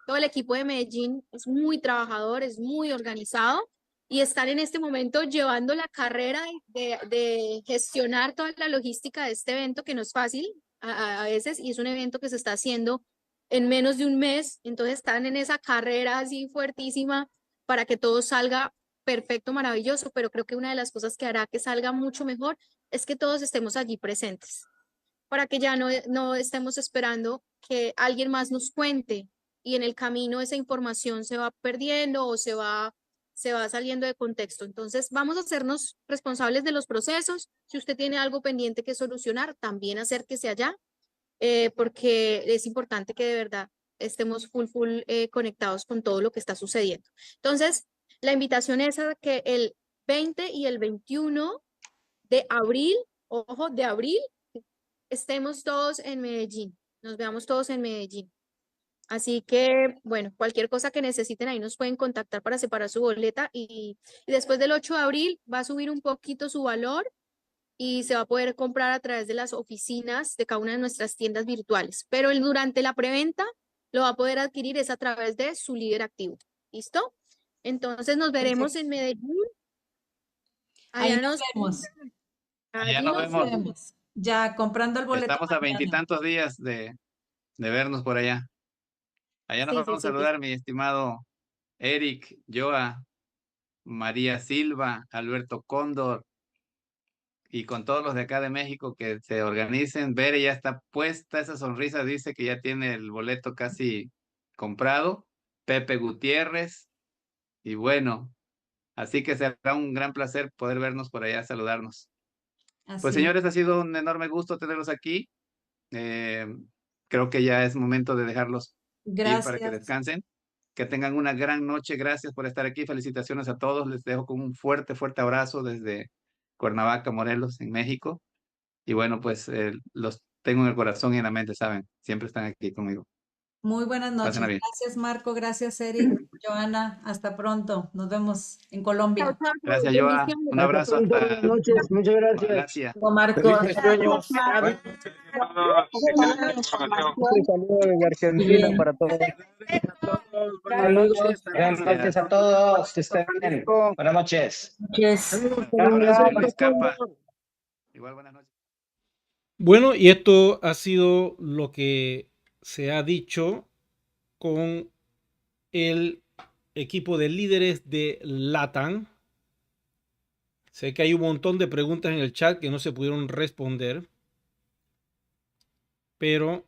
Todo el equipo de Medellín es muy trabajador, es muy organizado y están en este momento llevando la carrera de gestionar toda la logística de este evento, que no es fácil a veces, y es un evento que se está haciendo en menos de un mes. Entonces están en esa carrera así fuertísima para que todo salga perfecto, maravilloso, pero creo que una de las cosas que hará que salga mucho mejor es que todos estemos allí presentes, para que ya no estemos esperando que alguien más nos cuente y en el camino esa información se va perdiendo o se va saliendo de contexto. Entonces, vamos a hacernos responsables de los procesos. Si usted tiene algo pendiente que solucionar, también acérquese allá, porque es importante que de verdad estemos full conectados con todo lo que está sucediendo. Entonces, la invitación es a que el 20 y el 21 de abril, ojo, de abril, estemos todos en Medellín, nos veamos todos en Medellín. Así que, bueno, cualquier cosa que necesiten ahí nos pueden contactar para separar su boleta y después del 8 de abril va a subir un poquito su valor y se va a poder comprar a través de las oficinas de cada una de nuestras tiendas virtuales. Pero durante la preventa lo va a poder adquirir es a través de su líder activo. ¿Listo? Entonces nos veremos en Medellín. Ahí Allá nos vemos. Allá allí nos nos vemos. Vemos. Ya comprando el boleto Estamos a mañana. 20 días de vernos por allá. Allá nos Sí, vamos a saludar, mi estimado Eric, Joa, María Silva, Alberto Cóndor y con todos los de acá de México que se organicen. Bere ya está puesta, esa sonrisa dice que ya tiene el boleto casi comprado. Pepe Gutiérrez y bueno, así que será un gran placer poder vernos por allá, saludarnos. Pues Así. señores, ha sido un enorme gusto tenerlos aquí. Eh, Creo que ya es momento de dejarlos ir para que Gracias. descansen. Que tengan una gran noche. Gracias por estar aquí. Felicitaciones a todos. Les dejo con un fuerte abrazo desde Cuernavaca, Morelos, en México. Y bueno, pues los tengo en el corazón y en la mente, ¿saben? Siempre están aquí conmigo. Muy buenas Pásenla noches. bien. Gracias, Marco. Gracias, Eric. Joana, hasta pronto. Nos vemos en Chao, Colombia. chao, Gracias, Joa. bendiciones. Un Hasta abrazo pronto, hasta buenas noches, muchas gracias. Malasia. Marco. Felices sueños. Un saludo desde Argentina Bien. para todos. Buenas noches, a todos, que estén bien. Buenas noches. Yes. Abrazo, Luis Capa. Igual, buenas noches. Bueno, y esto ha sido lo que se ha dicho con el equipo de líderes de LATAM. Sé que hay un montón de preguntas en el chat que no se pudieron responder, pero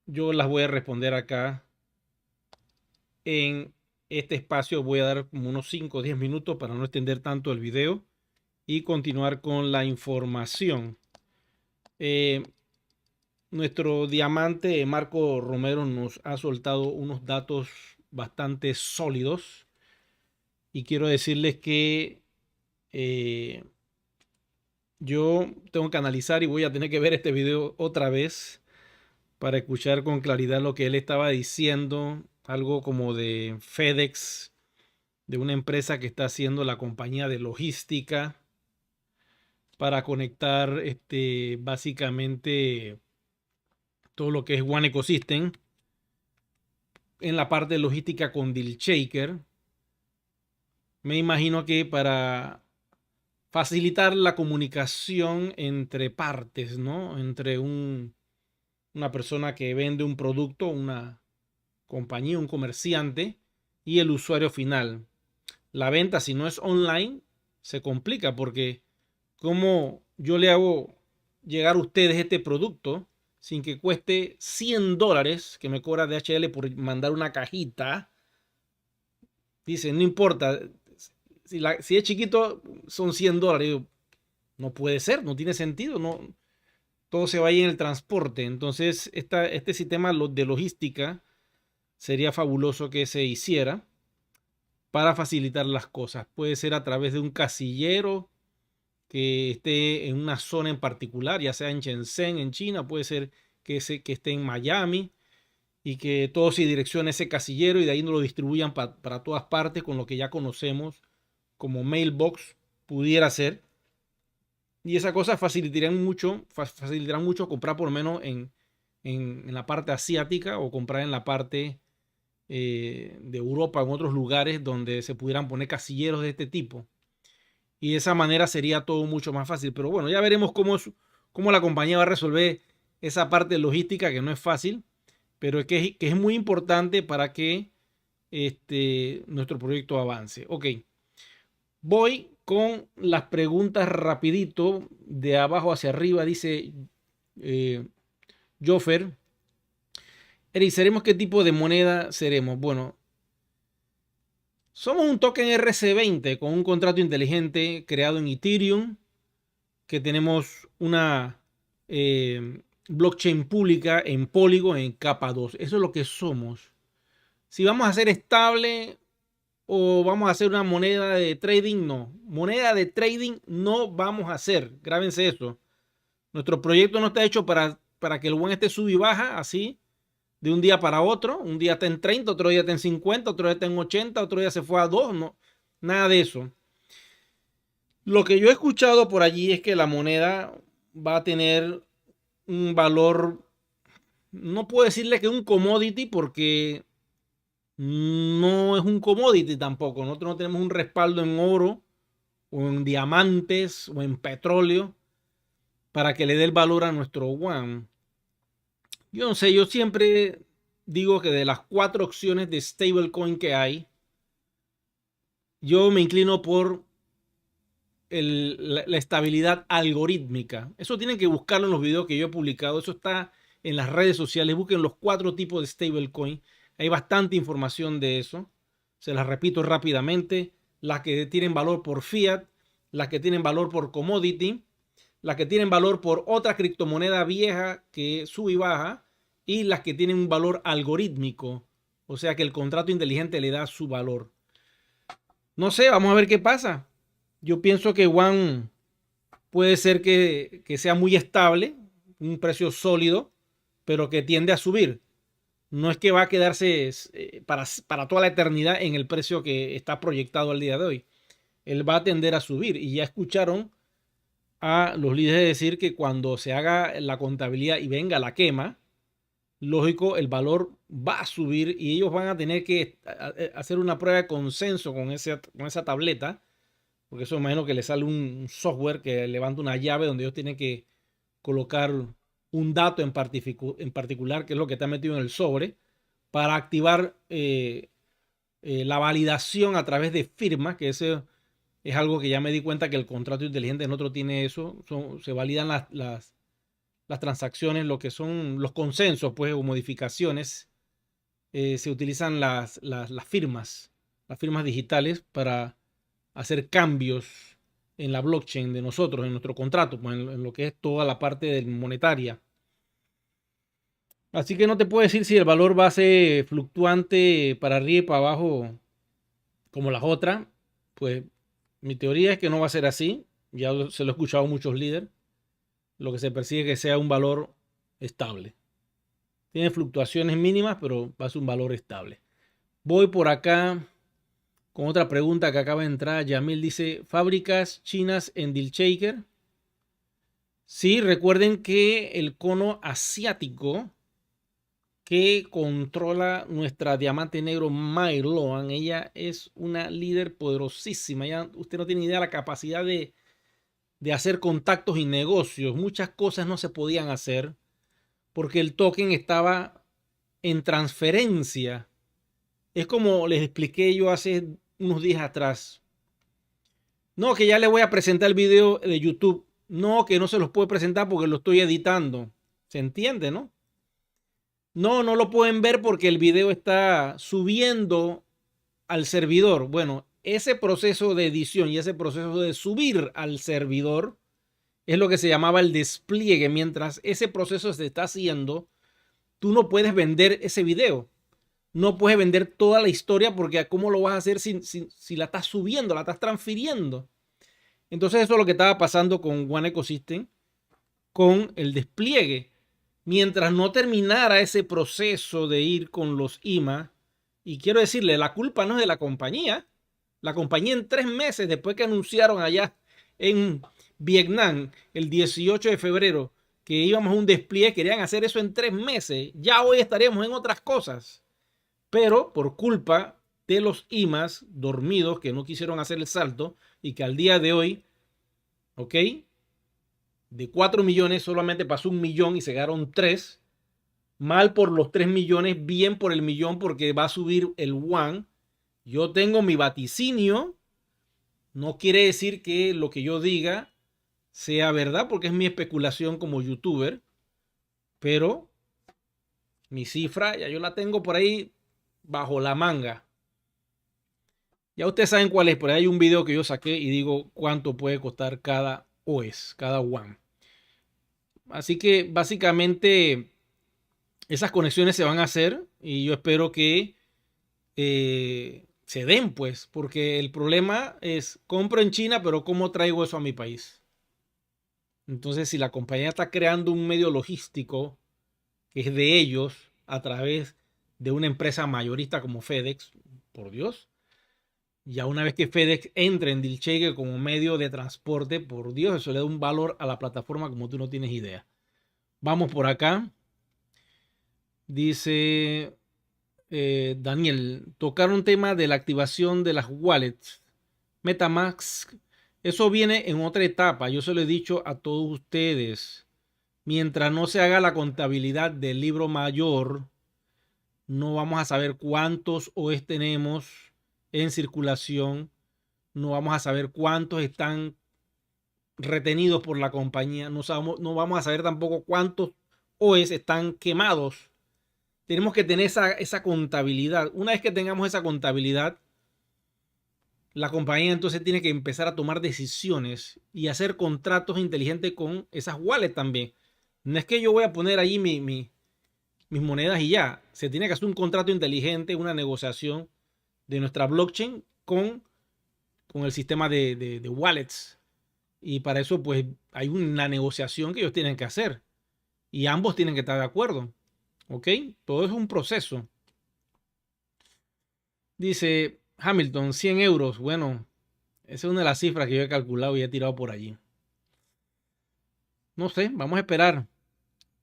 yo las voy a responder acá en este espacio voy a dar como unos 5 o 10 minutos para no extender tanto el video y continuar con la información. Nuestro diamante Marco Romero nos ha soltado unos datos bastante sólidos y quiero decirles que yo tengo que analizar y voy a tener que ver este video otra vez para escuchar con claridad lo que él estaba diciendo, algo como de FedEx, de una empresa que está haciendo la compañía de logística para conectar básicamente todo lo que es One Ecosystem en la parte de logística con DealShaker. Me imagino que para facilitar la comunicación entre partes, ¿no? Entre una persona que vende un producto, una compañía, un comerciante y el usuario final. La venta, si no es online, se complica porque ¿cómo yo le hago llegar a ustedes este producto sin que cueste $100 que me cobra DHL por mandar una cajita? Dice, no importa, si es chiquito son $100. Digo, no puede ser, no tiene sentido, no, todo se va ahí en el transporte. Entonces, este sistema de logística sería fabuloso que se hiciera para facilitar las cosas. Puede ser a través de un casillero que esté en una zona en particular, ya sea en Shenzhen, en China, puede ser que esté en Miami y que todo se direccione a ese casillero y de ahí nos lo distribuyan para todas partes con lo que ya conocemos como mailbox pudiera ser. Y esa cosa facilitarán mucho comprar por lo menos en la parte asiática o comprar en la parte de Europa, en otros lugares donde se pudieran poner casilleros de este tipo. Y de esa manera sería todo mucho más fácil. Pero bueno, ya veremos cómo la compañía va a resolver esa parte logística que no es fácil, pero que es muy importante para que nuestro proyecto avance. Ok, voy con las preguntas rapidito, de abajo hacia arriba. Dice Joffer, Eric, ¿seremos qué tipo de moneda seremos? Bueno, somos un token RC20 con un contrato inteligente creado en Ethereum, que tenemos una blockchain pública en Polygon en capa 2. Eso es lo que somos. Si vamos a ser estable o vamos a hacer una moneda de trading, no. Moneda de trading no vamos a hacer. Grábense eso. Nuestro proyecto no está hecho para que el buen esté sub y baja así de un día para otro. Un día está en 30, otro día está en 50, otro día está en 80, otro día se fue a 2. No, nada de eso. Lo que yo he escuchado por allí es que la moneda va a tener un valor, no puedo decirle que es un commodity porque no es un commodity tampoco. Nosotros no tenemos un respaldo en oro o en diamantes o en petróleo para que le dé el valor a nuestro One. Yo no sé, yo siempre digo que de las 4 opciones de stablecoin que hay, yo me inclino por la estabilidad algorítmica. Eso tienen que buscarlo en los videos que yo he publicado. Eso está en las redes sociales. Busquen los 4 tipos de stablecoin. Hay bastante información de eso. Se las repito rápidamente. Las que tienen valor por fiat, las que tienen valor por commodity, las que tienen valor por otra criptomoneda vieja que sube y baja, y las que tienen un valor algorítmico. O sea que el contrato inteligente le da su valor. No sé, vamos a ver qué pasa. Yo pienso que One puede ser que sea muy estable, un precio sólido, pero que tiende a subir. No es que va a quedarse para toda la eternidad en el precio que está proyectado al día de hoy. Él va a tender a subir. Y ya escucharon a los líderes decir que cuando se haga la contabilidad y venga la quema, lógico, el valor va a subir y ellos van a tener que hacer una prueba de consenso con esa tableta, porque eso imagino que le sale un software que levanta una llave donde ellos tienen que colocar un dato en particular, que es lo que está metido en el sobre, para activar la validación a través de firmas, que ese es algo que ya me di cuenta que el contrato inteligente no tiene eso. Se validan las transacciones, lo que son los consensos, pues, o modificaciones. Se utilizan las firmas las firmas digitales, para hacer cambios en la blockchain de nosotros, en nuestro contrato, pues en lo que es toda la parte monetaria. Así que no te puedo decir si el valor base fluctuante para arriba y para abajo como las otras. Pues mi teoría es que no va a ser así. Ya se lo he escuchado a muchos líderes. Lo que se persigue es que sea un valor estable. Tiene fluctuaciones mínimas, pero va a ser un valor estable. Voy por acá con otra pregunta que acaba de entrar. Yamil dice, ¿fábricas chinas en deal shaker? Sí, recuerden que el cono asiático que controla nuestra diamante negro Mai Loan, ella es una líder poderosísima. Ya usted no tiene idea de la capacidad de hacer contactos y negocios. Muchas cosas no se podían hacer porque el token estaba en transferencia. Es como les expliqué yo hace unos días atrás. No, que ya le voy a presentar el video de YouTube. No, que no se los puedo presentar porque lo estoy editando. ¿Se entiende, no? No, no lo pueden ver porque el video está subiendo al servidor. Bueno, ese proceso de edición y ese proceso de subir al servidor es lo que se llamaba el despliegue. Mientras ese proceso se está haciendo, tú no puedes vender ese video. No puedes vender toda la historia porque ¿cómo lo vas a hacer si la estás subiendo, la estás transfiriendo? Entonces eso es lo que estaba pasando con One Ecosystem, con el despliegue. Mientras no terminara ese proceso de ir con los IMA, y quiero decirle, la culpa no es de la compañía. La compañía en 3 meses, después que anunciaron allá en Vietnam el 18 de febrero que íbamos a un despliegue, querían hacer eso en 3 meses. Ya hoy estaríamos en otras cosas. Pero por culpa de los IMAs dormidos que no quisieron hacer el salto y que al día de hoy, ¿ok? De 4 millones solamente pasó 1 millón y se quedaron 3. Mal por los 3 millones, bien por el millón porque va a subir el One. Yo tengo mi vaticinio. No quiere decir que lo que yo diga sea verdad porque es mi especulación como youtuber. Pero mi cifra ya yo la tengo por ahí bajo la manga. Ya ustedes saben cuál es. Por ahí hay un video que yo saqué y digo cuánto puede costar cada OS, cada One. Así que básicamente esas conexiones se van a hacer y yo espero que se den, pues, porque el problema es compro en China, pero ¿cómo traigo eso a mi país? Entonces, si la compañía está creando un medio logístico que es de ellos a través de una empresa mayorista como FedEx, por Dios, ya una vez que FedEx entre en deal shaker como medio de transporte, por Dios, eso le da un valor a la plataforma como tú no tienes idea. Vamos por acá. Dice Daniel, tocar un tema de la activación de las wallets. MetaMask, eso viene en otra etapa. Yo se lo he dicho a todos ustedes. Mientras no se haga la contabilidad del libro mayor, no vamos a saber cuántos OS tenemos en circulación. No vamos a saber cuántos están retenidos por la compañía. No vamos a saber tampoco cuántos OS están quemados. Tenemos que tener esa contabilidad. Una vez que tengamos esa contabilidad, la compañía entonces tiene que empezar a tomar decisiones y hacer contratos inteligentes con esas wallets también. No es que yo voy a poner allí mis monedas y ya. Se tiene que hacer un contrato inteligente, una negociación de nuestra blockchain con el sistema de wallets. Y para eso pues hay una negociación que ellos tienen que hacer. Y ambos tienen que estar de acuerdo. ¿Ok? Todo es un proceso. Dice Hamilton, 100 euros. Bueno, esa es una de las cifras que yo he calculado y he tirado por allí. No sé, vamos a esperar.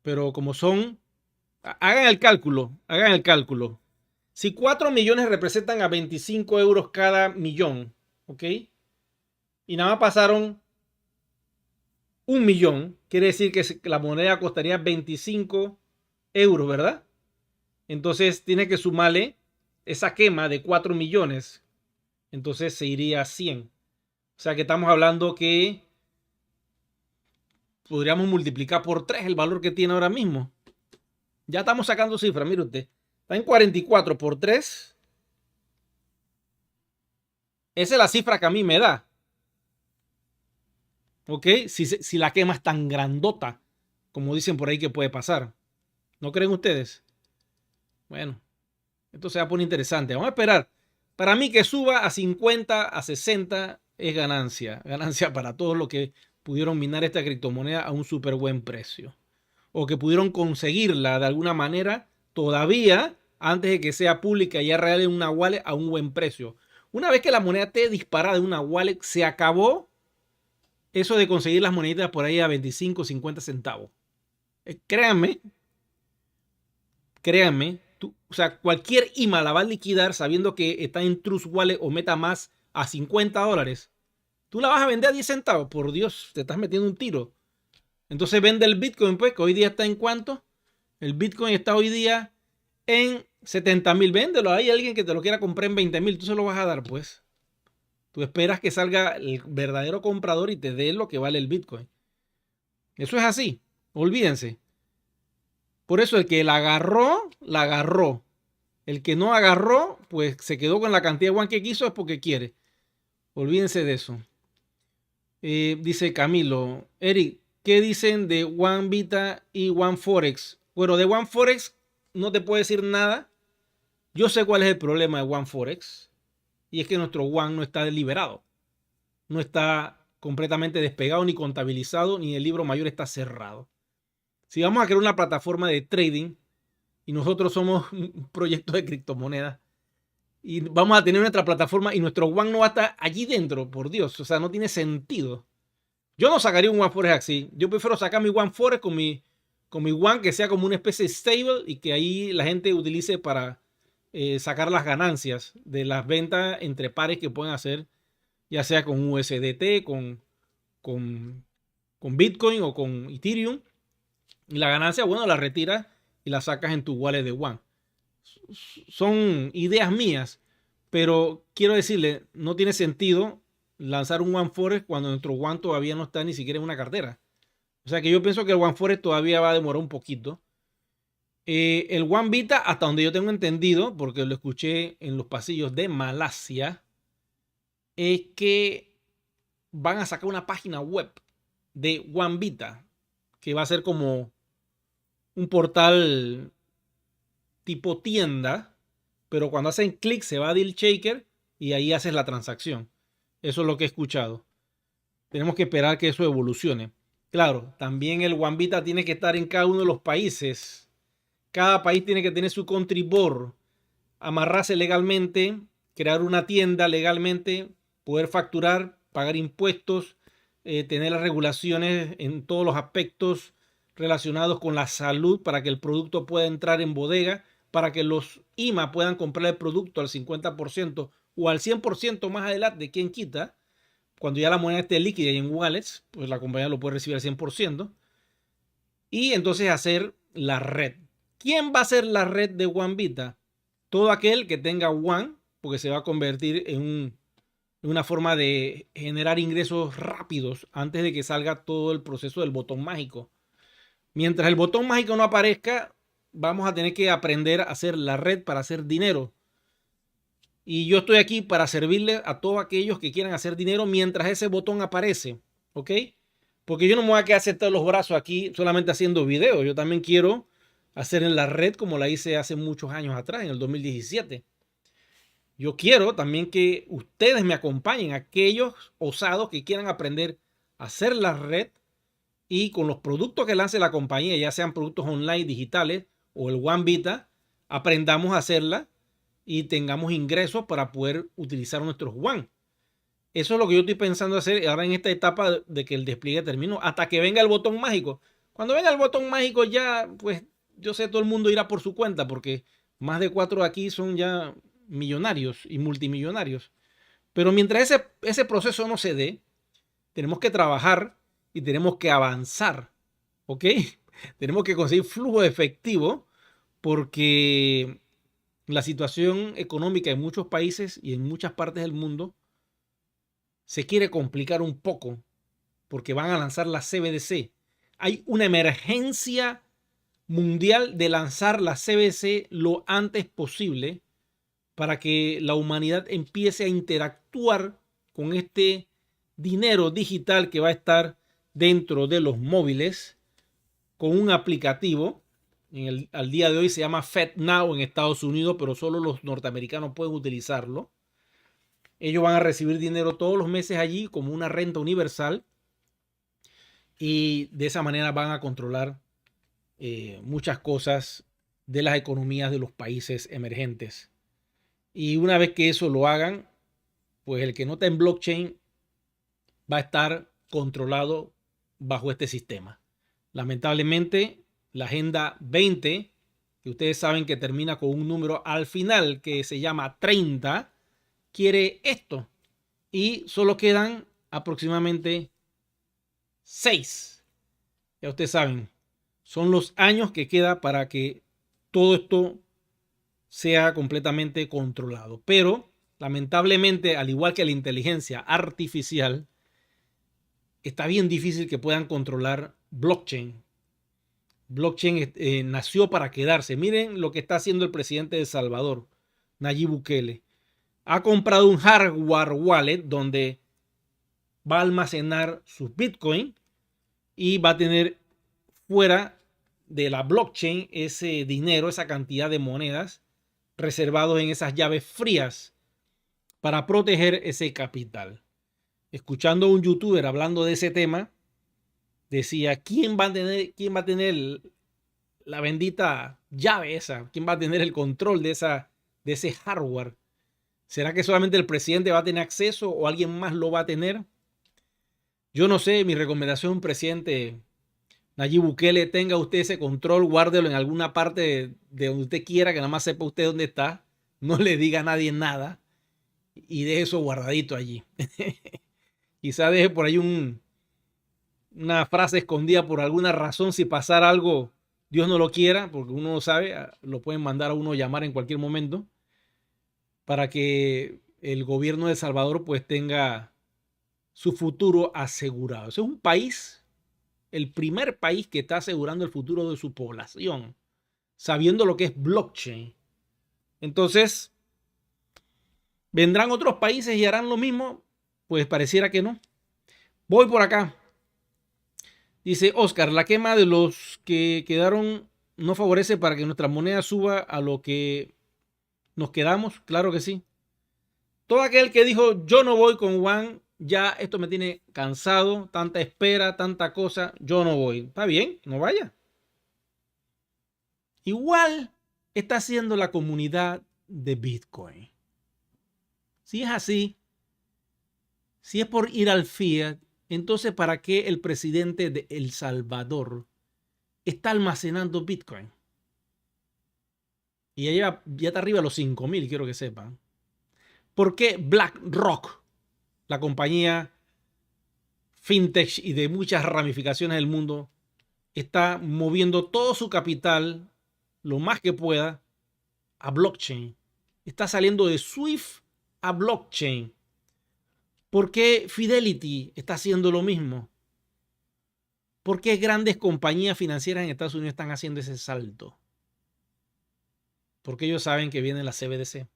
Pero como son, hagan el cálculo, hagan el cálculo. Si 4 millones representan a 25 euros cada millón, ¿ok? Y nada más pasaron 1 millón, quiere decir que la moneda costaría 25 euros, ¿verdad? Entonces tiene que sumarle esa quema de 4 millones. Entonces se iría a 100. O sea que estamos hablando que podríamos multiplicar por 3 el valor que tiene ahora mismo. Ya estamos sacando cifras, mire usted. Está en 44 por 3. Esa es la cifra que a mí me da. ¿Ok? Si la quema es tan grandota, como dicen por ahí que puede pasar. ¿No creen ustedes? Bueno, esto se va a poner interesante. Vamos a esperar. Para mí que suba a 50, a 60 es ganancia. Ganancia para todos los que pudieron minar esta criptomoneda a un súper buen precio. O que pudieron conseguirla de alguna manera todavía antes de que sea pública y ya real en una wallet a un buen precio. Una vez que la moneda esté disparada en una wallet, se acabó eso de conseguir las moneditas por ahí a 25, 50 centavos. Créanme, o sea, cualquier IMA la va a liquidar sabiendo que está en Trust Wallet o MetaMask a $50. Tú la vas a vender a 10 centavos. Por Dios, te estás metiendo un tiro. Entonces vende el Bitcoin, pues, que hoy día está en ¿cuánto? El Bitcoin está hoy día en 70,000. Véndelo. Hay alguien que te lo quiera comprar en 20,000. Tú se lo vas a dar, pues. Tú esperas que salga el verdadero comprador y te dé lo que vale el Bitcoin. Eso es así. Olvídense. Por eso el que la agarró, la agarró. El que no agarró, pues se quedó con la cantidad de One que quiso, es porque quiere. Olvídense de eso. Dice Camilo, Eric, ¿qué dicen de One Vita y One Forex? Bueno, de One Forex no te puedo decir nada. Yo sé cuál es el problema de One Forex. Y es que nuestro One no está liberado. No está completamente despegado ni contabilizado, ni el libro mayor está cerrado. Si vamos a crear una plataforma de trading y nosotros somos un proyecto de criptomonedas y vamos a tener nuestra plataforma y nuestro One no va a estar allí dentro, por Dios, o sea, no tiene sentido. Yo no sacaría un One Forex así. Yo prefiero sacar mi One Forex con mi One que sea como una especie de stable y que ahí la gente utilice para sacar las ganancias de las ventas entre pares que pueden hacer, ya sea con USDT, con Bitcoin o con Ethereum. Y la ganancia, bueno, la retiras y la sacas en tu wallet de One. Son ideas mías, pero quiero decirle, no tiene sentido lanzar un One Forex cuando nuestro One todavía no está ni siquiera en una cartera. O sea que yo pienso que el One Forex todavía va a demorar un poquito. El One Vita, hasta donde yo tengo entendido, porque lo escuché en los pasillos de Malasia, es que van a sacar una página web de One Vita, que va a ser como un portal tipo tienda, pero cuando hacen clic se va a Deal Shaker y ahí haces la transacción. Eso es lo que he escuchado. Tenemos que esperar que eso evolucione. Claro, también el One Vita tiene que estar en cada uno de los países. Cada país tiene que tener su country board, amarrarse legalmente, crear una tienda legalmente, poder facturar, pagar impuestos, tener las regulaciones en todos los aspectos relacionados con la salud para que el producto pueda entrar en bodega, para que los IMA puedan comprar el producto al 50% o al 100% más adelante, quien quita. Cuando ya la moneda esté líquida y en wallets, pues la compañía lo puede recibir al 100%. Y entonces hacer la red. ¿Quién va a ser la red de One Vita? Todo aquel que tenga One, porque se va a convertir en una forma de generar ingresos rápidos antes de que salga todo el proceso del botón mágico. Mientras el botón mágico no aparezca, vamos a tener que aprender a hacer la red para hacer dinero. Y yo estoy aquí para servirle a todos aquellos que quieran hacer dinero mientras ese botón aparece. ¿Ok? Porque yo no me voy a quedar sentado los brazos aquí solamente haciendo videos. Yo también quiero hacer en la red como la hice hace muchos años atrás, en el 2017. Yo quiero también que ustedes me acompañen, aquellos osados que quieran aprender a hacer la red y con los productos que lance la compañía, ya sean productos online, digitales o el One Vita, aprendamos a hacerla y tengamos ingresos para poder utilizar nuestros One. Eso es lo que yo estoy pensando hacer ahora en esta etapa de que el despliegue terminó, hasta que venga el botón mágico. Cuando venga el botón mágico ya, pues yo sé, todo el mundo irá por su cuenta, porque más de 4 aquí son ya millonarios y multimillonarios. Pero mientras ese proceso no se dé, tenemos que trabajar y tenemos que avanzar, ¿ok? Tenemos que conseguir flujo de efectivo porque la situación económica en muchos países y en muchas partes del mundo se quiere complicar un poco porque van a lanzar la CBDC. Hay una emergencia mundial de lanzar la CBDC lo antes posible para que la humanidad empiece a interactuar con este dinero digital que va a estar dentro de los móviles con un aplicativo. Al día de hoy se llama FedNow en Estados Unidos, pero solo los norteamericanos pueden utilizarlo. Ellos van a recibir dinero todos los meses allí como una renta universal y de esa manera van a controlar muchas cosas de las economías de los países emergentes. Y una vez que eso lo hagan, pues el que no está en blockchain va a estar controlado bajo este sistema. Lamentablemente, la Agenda 20, que ustedes saben que termina con un número al final que se llama 30, quiere esto. Y solo quedan aproximadamente 6. Ya ustedes saben, son los años que queda para que todo esto sea completamente controlado. Pero, lamentablemente, al igual que la inteligencia artificial, está bien difícil que puedan controlar blockchain. Blockchain nació para quedarse. Miren lo que está haciendo el presidente de El Salvador, Nayib Bukele. Ha comprado un hardware wallet donde va a almacenar sus Bitcoin y va a tener fuera de la blockchain ese dinero, esa cantidad de monedas reservados en esas llaves frías para proteger ese capital. Escuchando a un youtuber hablando de ese tema, decía, ¿quién va a tener la bendita llave esa? ¿Quién va a tener el control de ese hardware? ¿Será que solamente el presidente va a tener acceso o alguien más lo va a tener? Yo no sé, mi recomendación, presidente Nayib Bukele, tenga usted ese control, guárdelo en alguna parte de donde usted quiera, que nada más sepa usted dónde está, no le diga a nadie nada y deje eso guardadito allí. Quizá deje por ahí una frase escondida por alguna razón, si pasara algo, Dios no lo quiera, porque uno no sabe, lo pueden mandar a uno llamar en cualquier momento, para que el gobierno de El Salvador pues tenga su futuro asegurado. Es un país, el primer país que está asegurando el futuro de su población, sabiendo lo que es blockchain. Entonces, ¿vendrán otros países y harán lo mismo? Pues pareciera que no. Voy por acá. Dice Oscar, la quema de los que quedaron no favorece para que nuestra moneda suba a lo que nos quedamos. Claro que sí. Todo aquel que dijo yo no voy con Juan, ya esto me tiene cansado, tanta espera, tanta cosa, yo no voy. Está bien, no vaya. Igual está haciendo la comunidad de Bitcoin. Si es así, si es por ir al fiat, entonces ¿para qué el presidente de El Salvador está almacenando Bitcoin? Y ya está arriba de los 5,000, quiero que sepan. ¿Por qué BlackRock, la compañía fintech y de muchas ramificaciones del mundo, está moviendo todo su capital lo más que pueda a blockchain? Está saliendo de Swift a blockchain. ¿Por qué Fidelity está haciendo lo mismo? ¿Por qué grandes compañías financieras en Estados Unidos están haciendo ese salto? Porque ellos saben que viene la CBDC.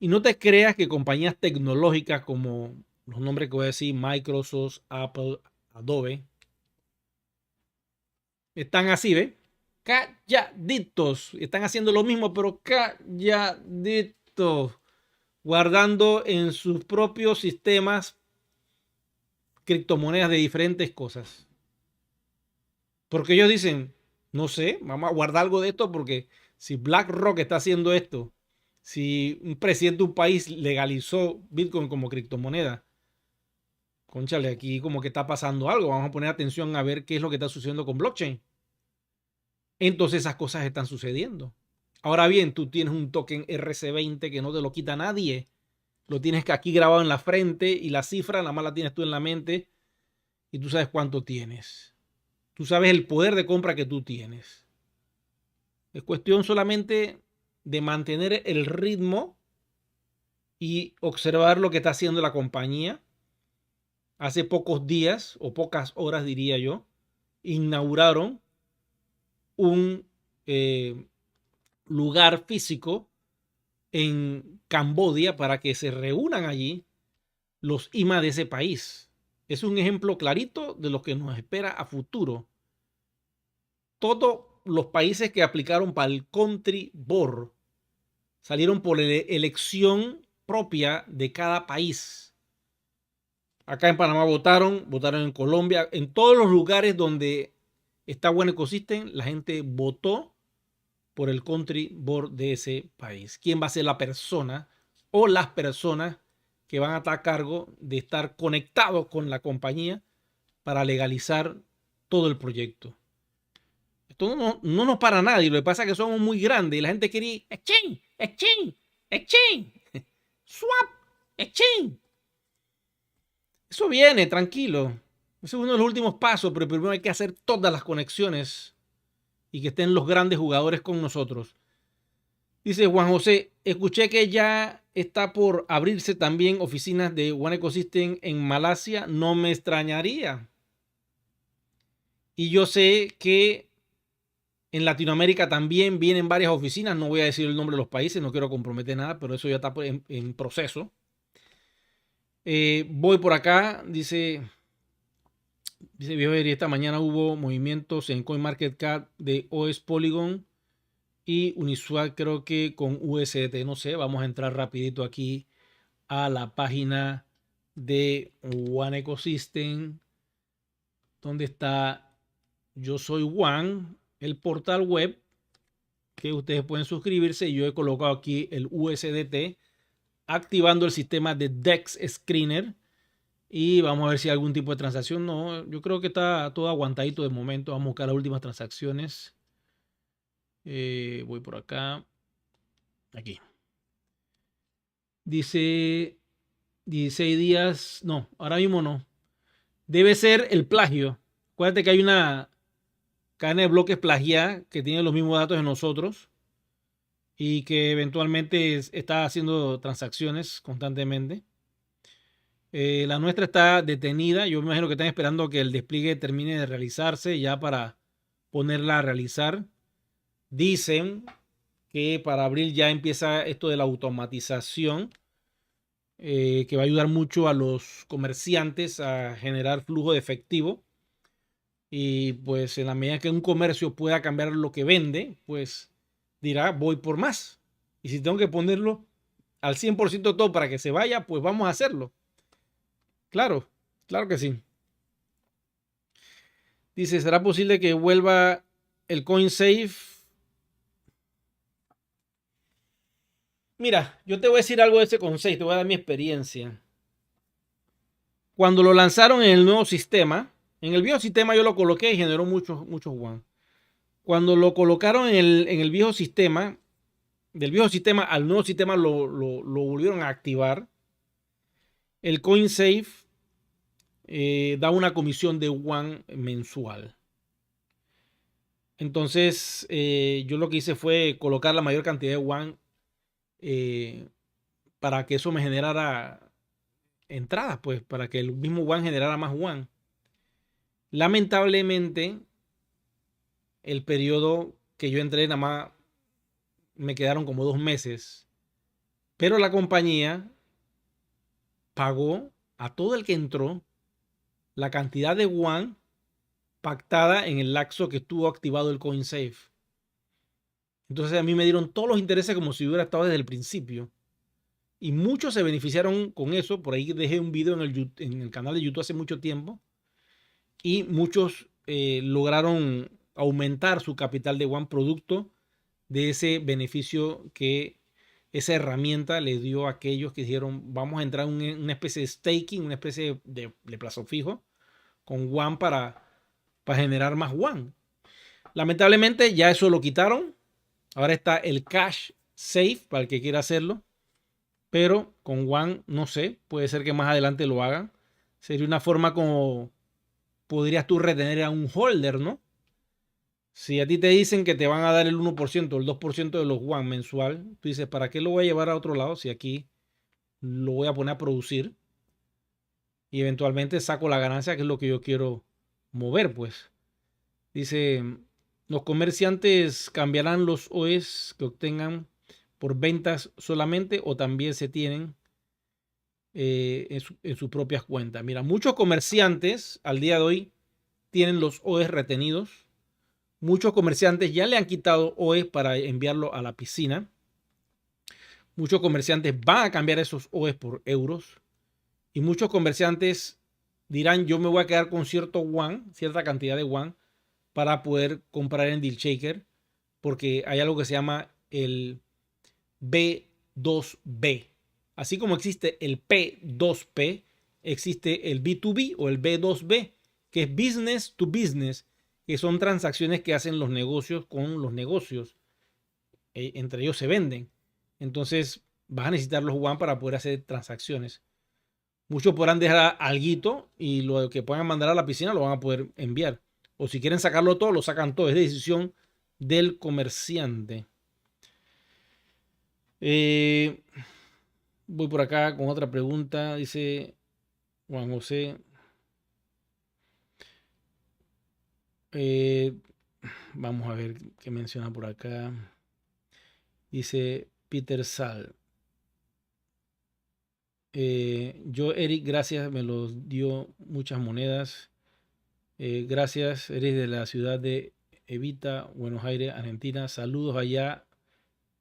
Y no te creas que compañías tecnológicas como los nombres que voy a decir, Microsoft, Apple, Adobe, están así, ¿ves? Calladitos. Están haciendo lo mismo, pero calladitos. Guardando en sus propios sistemas criptomonedas de diferentes cosas. Porque ellos dicen, no sé, vamos a guardar algo de esto porque si BlackRock está haciendo esto, si un presidente de un país legalizó Bitcoin como criptomoneda, cónchale, aquí como que está pasando algo. Vamos a poner atención a ver qué es lo que está sucediendo con blockchain. Entonces esas cosas están sucediendo. Ahora bien, tú tienes un token RC20 que no te lo quita nadie. Lo tienes aquí grabado en la frente y la cifra nada más la tienes tú en la mente y tú sabes cuánto tienes. Tú sabes el poder de compra que tú tienes. Es cuestión solamente de mantener el ritmo y observar lo que está haciendo la compañía. Hace pocos días o pocas horas, diría yo, inauguraron un lugar físico en Camboya para que se reúnan allí los IMA de ese país. Es un ejemplo clarito de lo que nos espera a futuro. Todos los países que aplicaron para el Country Board salieron por elección propia de cada país. Acá en Panamá votaron en Colombia, en todos los lugares donde está One Ecosystem, la gente votó por el Country Board de ese país. ¿Quién va a ser la persona o las personas que van a estar a cargo de estar conectados con la compañía para legalizar todo el proyecto? Esto no nos para nadie. Lo que pasa es que somos muy grandes y la gente quiere ir exchange, swap, exchange. Eso viene, tranquilo. Ese es uno de los últimos pasos, pero primero hay que hacer todas las conexiones y que estén los grandes jugadores con nosotros. Dice Juan José, escuché que ya está por abrirse también oficinas de One Ecosystem en Malasia. No me extrañaría. Y yo sé que en Latinoamérica también vienen varias oficinas. No voy a decir el nombre de los países, no quiero comprometer nada, pero eso ya está en proceso. Voy por acá, dice Viejo, esta mañana hubo movimientos en CoinMarketCap de OS Polygon y Uniswap, creo que con USDT, no sé. Vamos a entrar rapidito aquí a la página de One Ecosystem, donde está Yo Soy One, el portal web que ustedes pueden suscribirse. Yo he colocado aquí el USDT, activando el sistema de DEX Screener. Y vamos a ver si hay algún tipo de transacción. No, yo creo que está todo aguantadito de momento. Vamos a buscar las últimas transacciones. Voy por acá. Aquí. Dice 16 días. No, ahora mismo no. Debe ser el plagio. Acuérdate que hay una cadena de bloques plagiada que tiene los mismos datos de nosotros y que eventualmente está haciendo transacciones constantemente. La nuestra está detenida. Yo me imagino que están esperando que el despliegue termine de realizarse ya para ponerla a realizar. Dicen que para abril ya empieza esto de la automatización, que va a ayudar mucho a los comerciantes a generar flujo de efectivo. Y pues en la medida que un comercio pueda cambiar lo que vende, pues dirá, voy por más. Y si tengo que ponerlo al 100% todo para que se vaya, pues vamos a hacerlo. Claro, claro que sí. Dice, ¿será posible que vuelva el CoinSafe? Mira, yo te voy a decir algo de ese CoinSafe, te voy a dar mi experiencia. Cuando lo lanzaron en el nuevo sistema, en el viejo sistema yo lo coloqué y generó muchos One. Cuando lo colocaron en el viejo sistema, del viejo sistema al nuevo sistema lo volvieron a activar. El CoinSafe da una comisión de One mensual. Entonces, yo lo que hice fue colocar la mayor cantidad de One para que eso me generara entradas, pues, para que el mismo One generara más One. Lamentablemente, el periodo que yo entré, nada más me quedaron como 2 meses, pero la compañía pagó a todo el que entró la cantidad de One pactada en el lapso que estuvo activado el CoinSafe. Entonces a mí me dieron todos los intereses como si hubiera estado desde el principio. Y muchos se beneficiaron con eso. Por ahí dejé un video en el canal de YouTube hace mucho tiempo. Y muchos lograron aumentar su capital de One producto de ese beneficio que esa herramienta le dio a aquellos que dijeron, vamos a entrar en una especie de staking, una especie de plazo fijo con One para generar más One. Lamentablemente ya eso lo quitaron. Ahora está el Cash Safe para el que quiera hacerlo. Pero con One, no sé, puede ser que más adelante lo hagan. Sería una forma como podrías tú retener a un holder, ¿no? Si a ti te dicen que te van a dar el 1%, el 2% de los One mensual, tú dices, ¿para qué lo voy a llevar a otro lado si aquí lo voy a poner a producir? Y eventualmente saco la ganancia, que es lo que yo quiero mover, pues. Dice Los comerciantes cambiarán los OEs que obtengan por ventas solamente o también se tienen en sus propias cuentas. Mira, muchos comerciantes al día de hoy tienen los OEs retenidos. Muchos comerciantes ya le han quitado OEs para enviarlo a la piscina. Muchos comerciantes van a cambiar esos OEs por euros. Y muchos comerciantes dirán, yo me voy a quedar con cierta cantidad de WAN para poder comprar en DealShaker, porque hay algo que se llama el B2B. Así como existe el P2P, existe el B2B o el B2B, que es business to business, que son transacciones que hacen los negocios con los negocios. Entre ellos se venden. Entonces vas a necesitar los WAN para poder hacer transacciones. Muchos podrán dejar alguito y lo que puedan mandar a la piscina lo van a poder enviar. O si quieren sacarlo todo, lo sacan todo. Es decisión del comerciante. Voy por acá con otra pregunta. Dice Juan José. Vamos a ver qué menciona por acá. Dice Peter Sal. Yo, Eric, gracias, me los dio muchas monedas. Gracias, eres de la ciudad de Evita, Buenos Aires, Argentina. Saludos allá,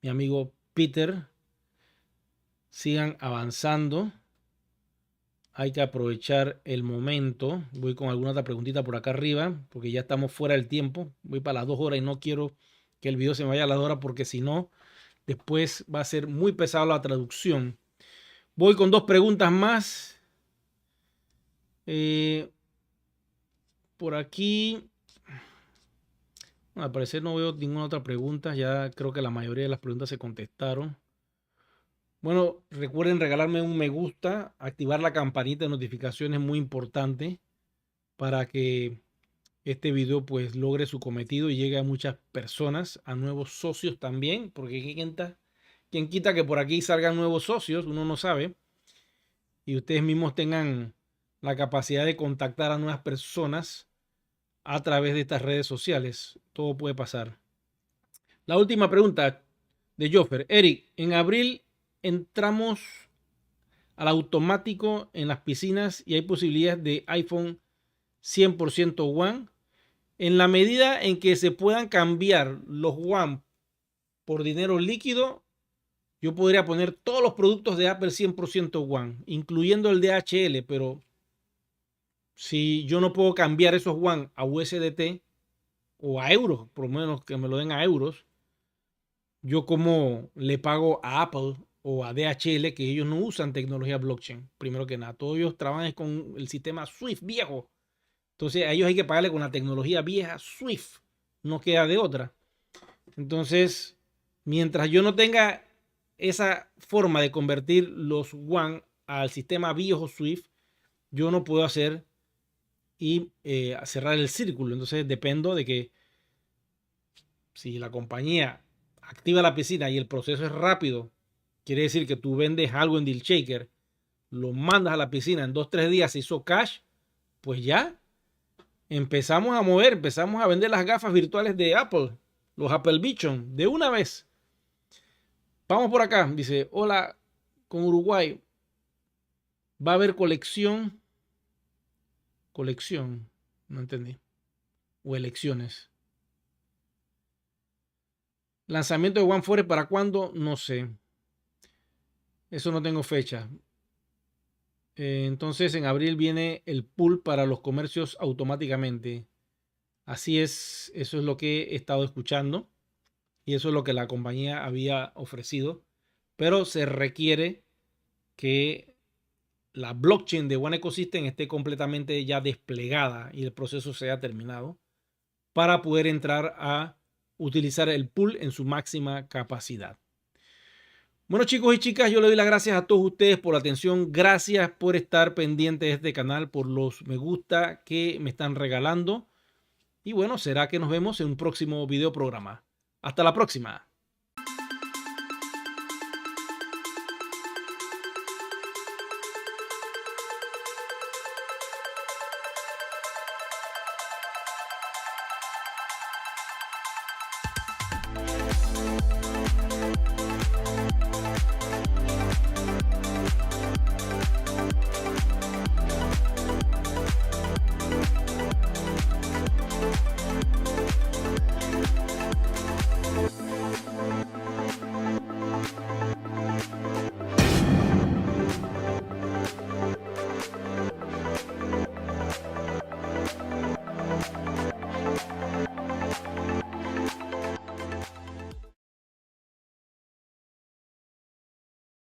mi amigo Peter. Sigan avanzando. Hay que aprovechar el momento. Voy con alguna otra preguntita por acá arriba, porque ya estamos fuera del tiempo. Voy para las 2 horas y no quiero que el video se me vaya a las 2 horas, porque si no, después va a ser muy pesado la traducción. Voy con 2 preguntas más. Por aquí, al parecer no veo ninguna otra pregunta. Ya creo que la mayoría de las preguntas se contestaron. Bueno, recuerden regalarme un me gusta, activar la campanita de notificaciones, muy importante para que este video pues logre su cometido y llegue a muchas personas, a nuevos socios también, porque quién quita que por aquí salgan nuevos socios, uno no sabe, y ustedes mismos tengan la capacidad de contactar a nuevas personas a través de estas redes sociales. Todo puede pasar. La última pregunta de Joffer. Eric, en abril entramos al automático en las piscinas y hay posibilidades de iPhone 100% WAN. En la medida en que se puedan cambiar los WAN por dinero líquido, yo podría poner todos los productos de Apple 100% WAN, incluyendo el DHL, pero si yo no puedo cambiar esos WAN a USDT o a euros, por lo menos que me lo den a euros, yo como le pago a Apple o a DHL, que ellos no usan tecnología blockchain, primero que nada, todos ellos trabajan con el sistema Swift viejo. Entonces a ellos hay que pagarle con la tecnología vieja Swift, no queda de otra. Entonces, mientras yo no tenga esa forma de convertir los WAN al sistema viejo Swift, yo no puedo hacer y cerrar el círculo. Entonces dependo de que si la compañía activa la piscina y el proceso es rápido, quiere decir que tú vendes algo en DealShaker, lo mandas a la piscina en 2-3 días, se hizo cash, pues ya empezamos a mover, empezamos a vender las gafas virtuales de Apple, los Apple Vision, de una vez. Vamos por acá, dice, hola, con Uruguay, va a haber colección, no entendí, o elecciones. Lanzamiento de OneForest, ¿para cuándo? No sé. Eso no tengo fecha. Entonces en abril viene el pool para los comercios automáticamente. Así es, eso es lo que he estado escuchando y eso es lo que la compañía había ofrecido. Pero se requiere que la blockchain de One Ecosystem esté completamente ya desplegada y el proceso sea terminado para poder entrar a utilizar el pool en su máxima capacidad. Bueno, chicos y chicas, yo le doy las gracias a todos ustedes por la atención. Gracias por estar pendientes de este canal, por los me gusta que me están regalando. Y bueno, será que nos vemos en un próximo video programa. Hasta la próxima.